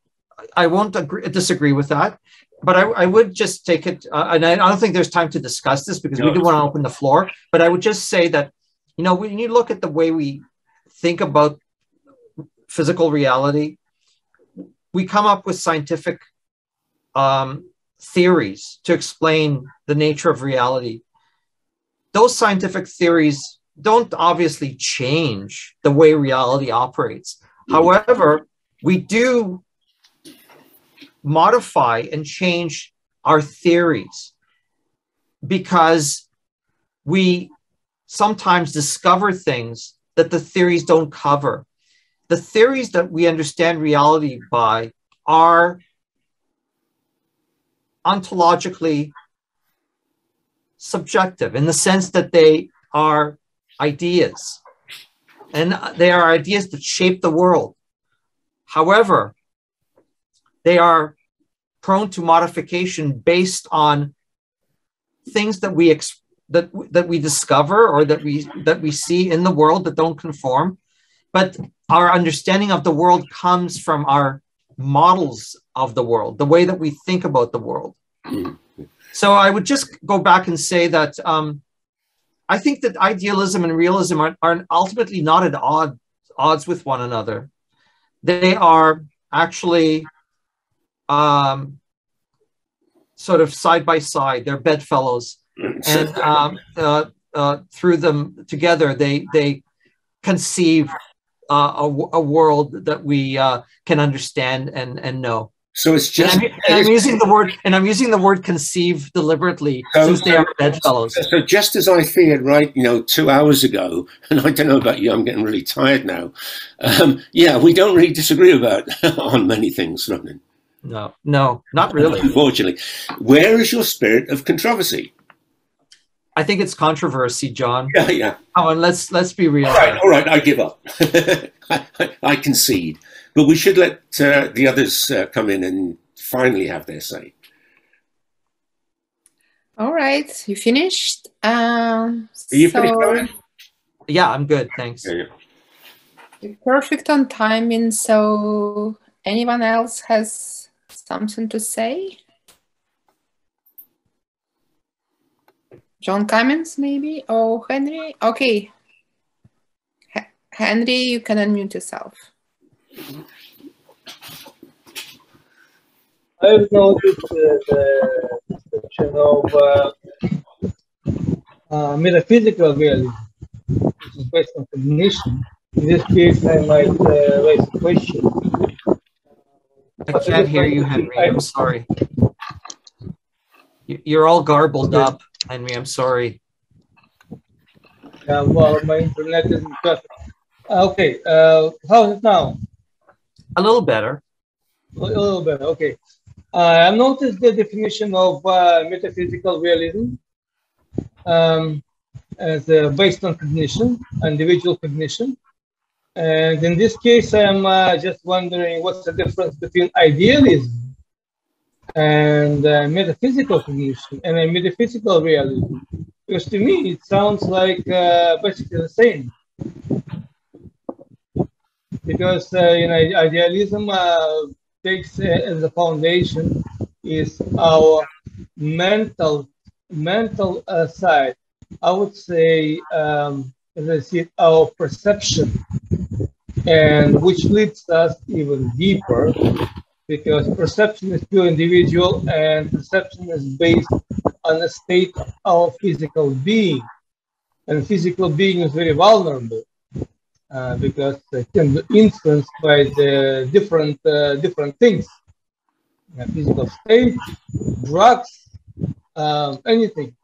won't disagree with that, but I would just take it, and I don't think there's time to discuss this because we do want to open the floor, but I would just say that, you know, when you look at the way we think about physical reality, we come up with scientific theories to explain the nature of reality. Those scientific theories don't obviously change the way reality operates. However, we do modify and change our theories because we sometimes discover things that the theories don't cover. The theories that we understand reality by are ontologically subjective in the sense that they are ideas, and they are ideas that shape the world. However, they are prone to modification based on things that we that we discover or that we see in the world that don't conform. But our understanding of the world comes from our models of the world, the way that we think about the world. So I would just go back and say that I think that idealism and realism are ultimately not at odds with one another. They are actually sort of side by side. They're bedfellows, and through them together, they conceive a world that we can understand and know. So it's just. I'm using the word conceive deliberately, since they are bedfellows. So just as I feared, right, 2 hours ago, and I don't know about you, I'm getting really tired now. Yeah, we don't really disagree on many things, Ronen. No, not really. Unfortunately, where is your spirit of controversy? I think it's controversy, John. Yeah. Come on, let's be real. All right, I give up. I concede. But we should let the others come in and finally have their say. All right, you finished? Are you finished, Owen? Yeah, I'm good, thanks. Yeah, You're perfect on timing, so anyone else has something to say? John Cummins, maybe? Oh, Henry? Okay. Henry, you can unmute yourself. I've noticed the description of metaphysical realism, which is based on cognition. In this case, I might raise a question. I can't hear you, Henry. I'm sorry. You're all garbled up, Henry. I'm sorry. Well, my internet isn't perfect. Okay, how's it now? A little better. A little better, okay. I noticed the definition of metaphysical realism as based on cognition, individual cognition. And in this case, I'm just wondering what's the difference between idealism and metaphysical cognition and a metaphysical realism? Because to me, it sounds like basically the same. Because idealism takes as a foundation is our mental side. I would say, as I see it, our perception, and which leads us even deeper, because perception is pure individual, and perception is based on a state of physical being, and physical being is very vulnerable. Because it can be influenced by the different things, physical state, drugs, anything.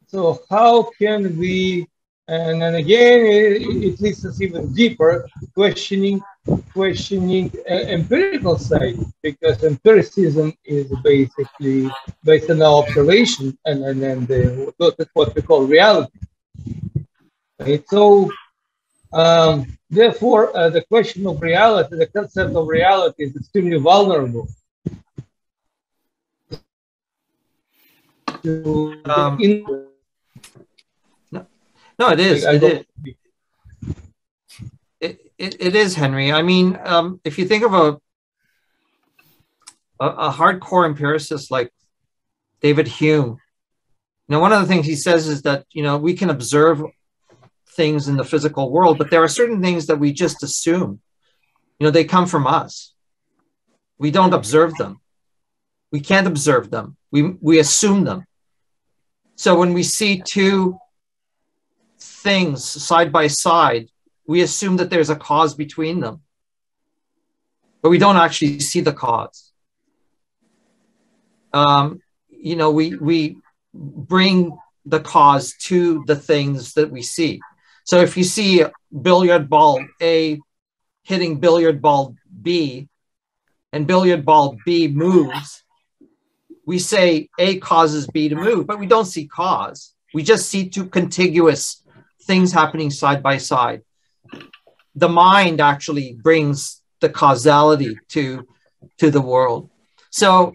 So how can we? And then again, it leads us even deeper, questioning empirical side, because empiricism is basically based on our observation, and that's what we call reality. Right? So. Therefore, the question of reality, the concept of reality is extremely vulnerable. No, it is. It is, Henry. I mean, if you think of a hardcore empiricist like David Hume, one of the things he says is that, we can observe things in the physical world, but there are certain things that we just assume, they come from us. We don't observe them. We can't observe them. We assume them. So when we see two things side by side, we assume that there's a cause between them, but we don't actually see the cause. We bring the cause to the things that we see. So if you see billiard ball A hitting billiard ball B, and billiard ball B moves, we say A causes B to move, but we don't see cause. We just see two contiguous things happening side by side. The mind actually brings the causality to the world. So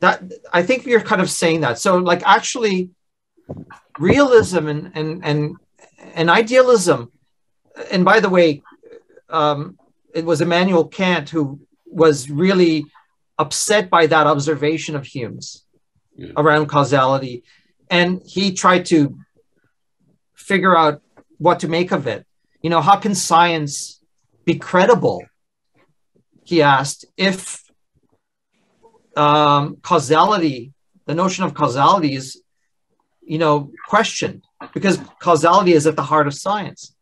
that, I think you're kind of saying that. So like actually realism and idealism, and by the way, it was Immanuel Kant who was really upset by that observation of Hume's around causality. And he tried to figure out what to make of it. How can science be credible, he asked, if causality, the notion of causality is, questioned, because causality is at the heart of science.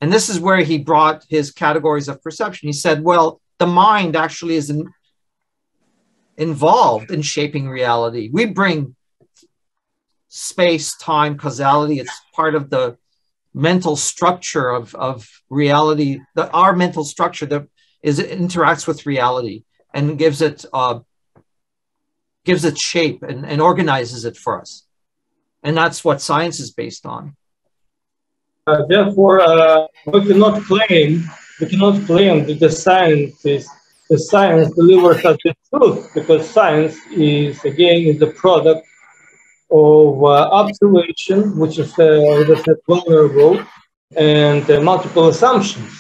And this is where he brought his categories of perception. He said, well, the mind actually is involved in shaping reality. We bring space, time, causality. It's part of the mental structure of reality, our mental structure that interacts with reality and gives it shape and organizes it for us. And that's what science is based on. Therefore, we cannot claim that the science is the science delivers us the truth, because science is, again, is the product of observation, which is, as I said, vulnerable, and multiple assumptions.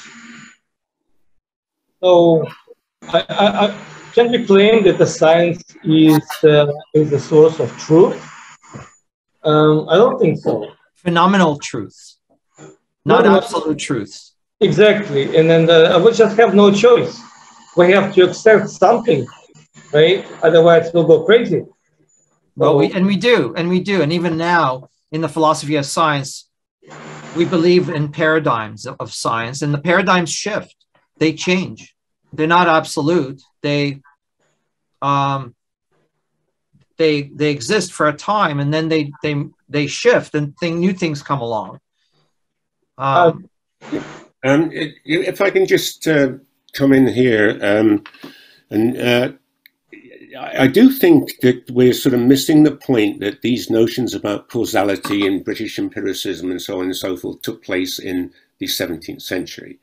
So can we claim that the science is the source of truth? I don't think so. Phenomenal truth, not No, absolute truth. Exactly, and then we just have no choice. We have to accept something, right? Otherwise, we'll go crazy. Well, we do, and even now in the philosophy of science, we believe in paradigms of science, and the paradigms shift. They change. They're not absolute. They exist for a time, and then they shift, and new things come along. If I can just come in here, I do think that we're sort of missing the point that these notions about causality and British empiricism and so on and so forth took place in the 17th century.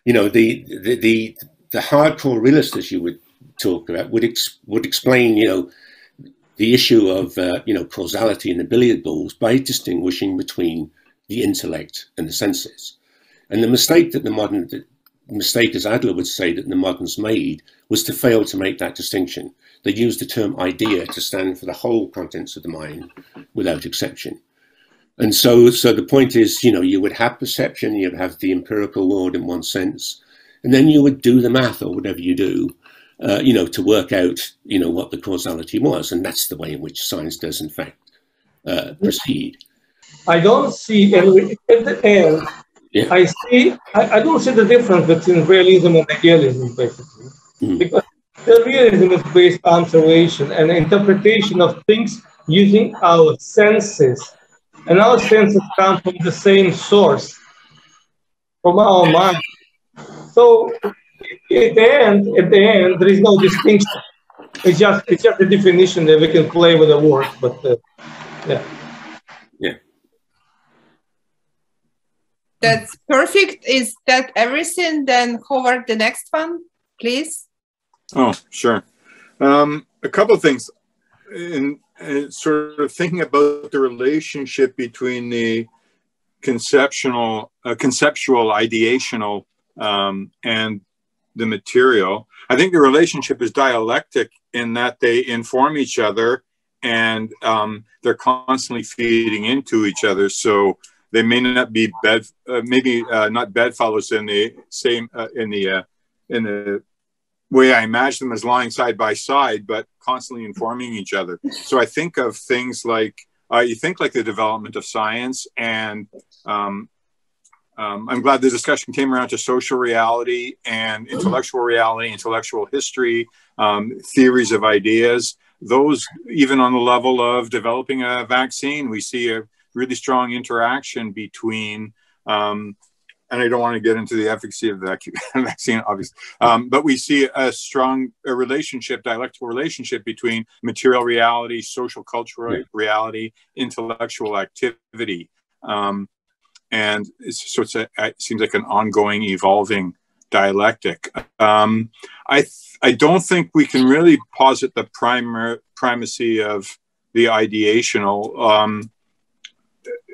You know, the hardcore realists, as you would talk about, would explain, you know, the issue of you know, causality in the billiard balls by distinguishing between the intellect and the senses. And the mistake that as Adler would say, that the moderns made was to fail to make that distinction. They used the term idea to stand for the whole contents of the mind without exception. And so the point is, you know, you would have perception, you'd have the empirical world in one sense, and then you would do the math or whatever you do, you know, to work out, you know, what the causality was. And that's the way in which science does, in fact, proceed. I don't see, at the end, yeah. I don't see the difference between realism and idealism, basically. Because the realism is based on observation and interpretation of things using our senses. And our senses come from the same source, from our mind. So at the end, there is no distinction. It's just a definition that we can play with the words, but yeah. Yeah. That's perfect. Is that everything? Then Howard, the next one, please. Oh, sure. A couple of things. In sort of thinking about the relationship between the conceptual, ideational, and the material, I think the relationship is dialectic in that they inform each other, and they're constantly feeding into each other. So they may not be not bedfellows in the same in the way I imagine them as lying side by side, but constantly informing each other. So I think of things like you think like the development of science, and I'm glad the discussion came around to social reality and intellectual reality, intellectual history, theories of ideas. Those, even on the level of developing a vaccine, we see a really strong interaction between, and I don't want to get into the efficacy of the vaccine, obviously, but we see a strong dialectical relationship between material reality, social cultural reality, intellectual activity. And so it seems like an ongoing, evolving dialectic. I don't think we can really posit the primacy of the ideational.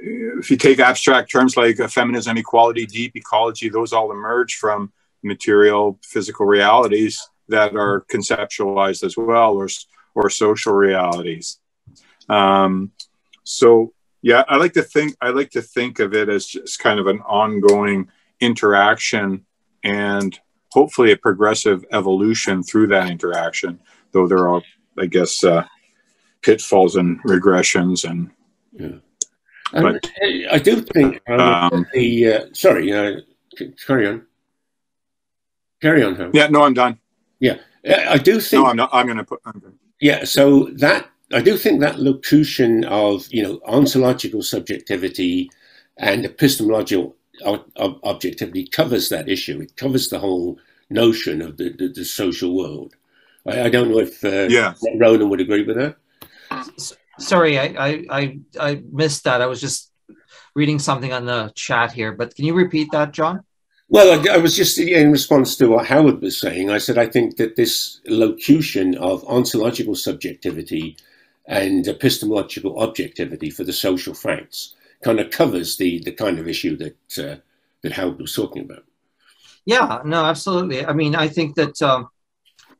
If you take abstract terms like feminism, equality, deep ecology, those all emerge from material, physical realities that are conceptualized as well, or social realities. So yeah, I like to think of it as just kind of an ongoing interaction, and hopefully a progressive evolution through that interaction, though there are, I guess, pitfalls and regressions. And yeah. But I do think sorry, carry on. Carry on, Howard. Yeah, no, I'm done. Yeah, I do think. No, I'm not. I'm going to put. Yeah, so that I do think that locution of, you know, ontological subjectivity and epistemological objectivity covers that issue. It covers the whole notion of the social world. I don't know if Ronen would agree with that. Sorry, I missed that. I was just reading something on the chat here, but can you repeat that, John? Well, I was just in response to what Howard was saying. I said I think that this locution of ontological subjectivity and epistemological objectivity for the social facts kind of covers the kind of issue that that Howard was talking about. Yeah, no, absolutely. I mean, I think that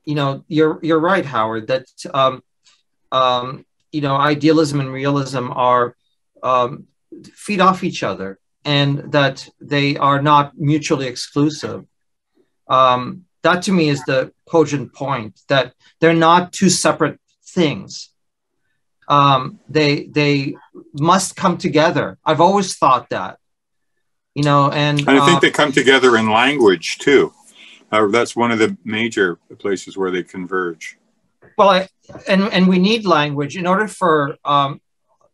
you know, you're right, Howard. That you know, idealism and realism are feed off each other, and that they are not mutually exclusive. That to me is the cogent point, that they're not two separate things. They must come together. I've always thought that, you know, and I think they come together in language too. That's one of the major places where they converge. Well, and we need language in order for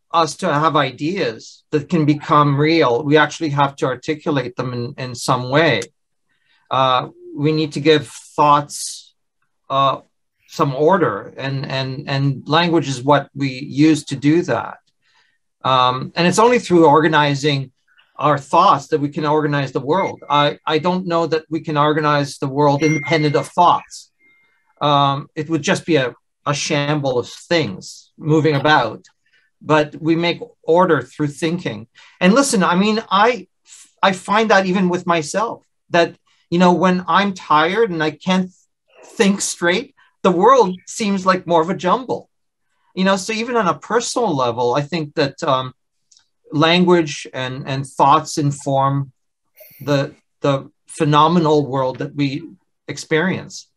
us to have ideas that can become real. We actually have to articulate them in some way. We need to give thoughts some order, and language is what we use to do that. And it's only through organizing our thoughts that we can organize the world. I don't know that we can organize the world independent of thoughts. It would just be a shamble of things moving about, but we make order through thinking. And listen, I mean, I find that even with myself, that, you know, when I'm tired and I can't think straight, the world seems like more of a jumble, you know. So even on a personal level, I think that language and thoughts inform the phenomenal world that we experience.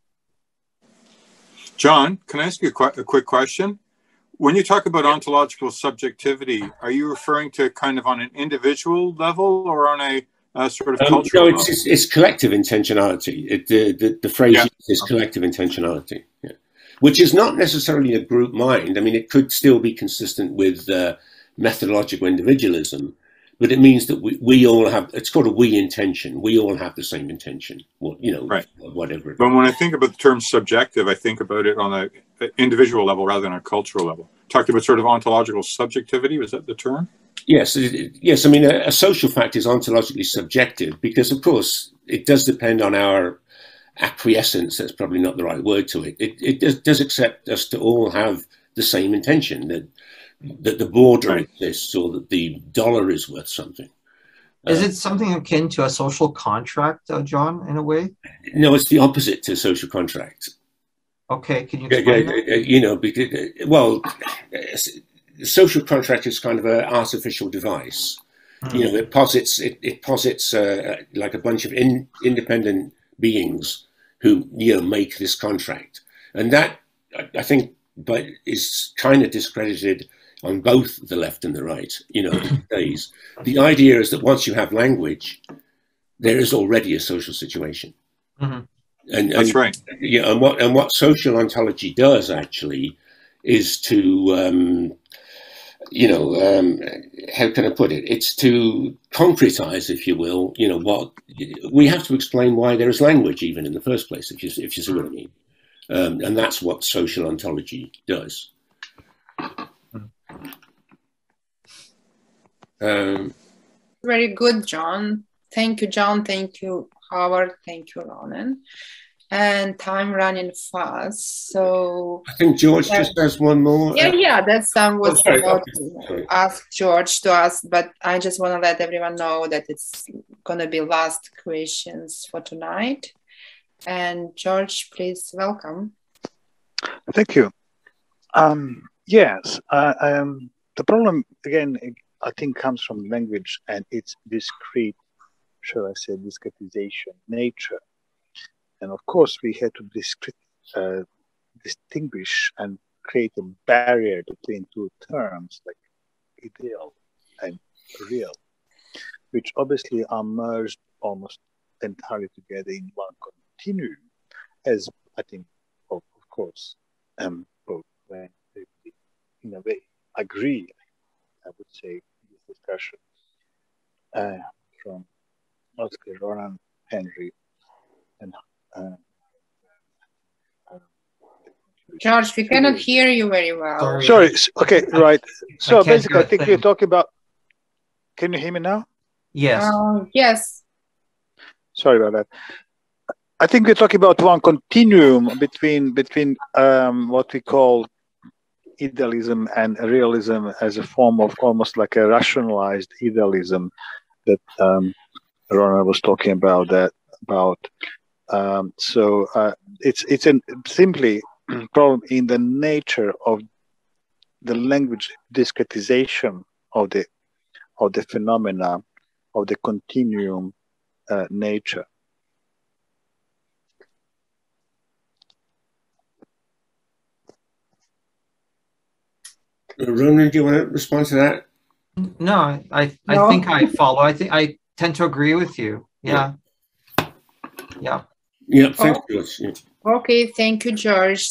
John, can I ask you a quick question? When you talk about ontological subjectivity, are you referring to kind of on an individual level or on a sort of cultural level? No, it's collective intentionality. The phrase is collective intentionality, which is not necessarily a group mind. I mean, it could still be consistent with methodological individualism, but it means that we all have, it's called a we intention. We all have the same intention, you know, right. Whatever. But when I think about the term subjective, I think about it on an individual level rather than a cultural level. Talked about sort of ontological subjectivity, was that the term? Yes, yes. I mean, a social fact is ontologically subjective because, of course, it does depend on our acquiescence. That's probably not the right word to it. It does accept us to all have the same intention, that the border exists or that the dollar is worth something. Is it something akin to a social contract, John, in a way? No, it's the opposite to social contract. Okay, can you explain that? You know, because, well, social contract is kind of an artificial device. You know, it posits like a bunch of independent beings who, you know, make this contract, and that I think, but is kind of discredited on both the left and the right, you know, these days. The idea is that once you have language, there is already a social situation. And that's right. Yeah, and what social ontology does actually is to, you know, how can I put it? It's to concretize, if you will, you know, what we have to explain why there is language even in the first place, if you see what I mean. And that's what social ontology does. Very good, John. Thank you, John. Thank you, Howard. Thank you, Ronen. And time running fast, so I think George just has one more. Yeah, that's was about to ask George to ask, but I just want to let everyone know that it's gonna be last questions for tonight. And George, please welcome. Thank you. Yes, the problem again, I think, comes from language and its discrete, shall I say, discretization nature. And of course, we had to distinguish and create a barrier between two terms like ideal and real, which obviously are merged almost entirely together in one continuum, as I think, of course, both when they in a way agree, I would say, in this discussion from Oscar, Ronen, Henry, and George, we cannot hear you very well. Sorry. Okay, right. So basically, I think we're talking about. Can you hear me now? Yes. Yes. Sorry about that. I think we're talking about one continuum between what we call idealism and realism as a form of almost like a rationalized idealism that Ronen was talking about. It's simply problem in the nature of the language discretization of the phenomena of the continuum nature. Ronen, do you want to respond to that? No, I think I follow. I think I tend to agree with you. Yeah. Yeah. Yeah, thanks, George. Yeah. Okay, thank you, George.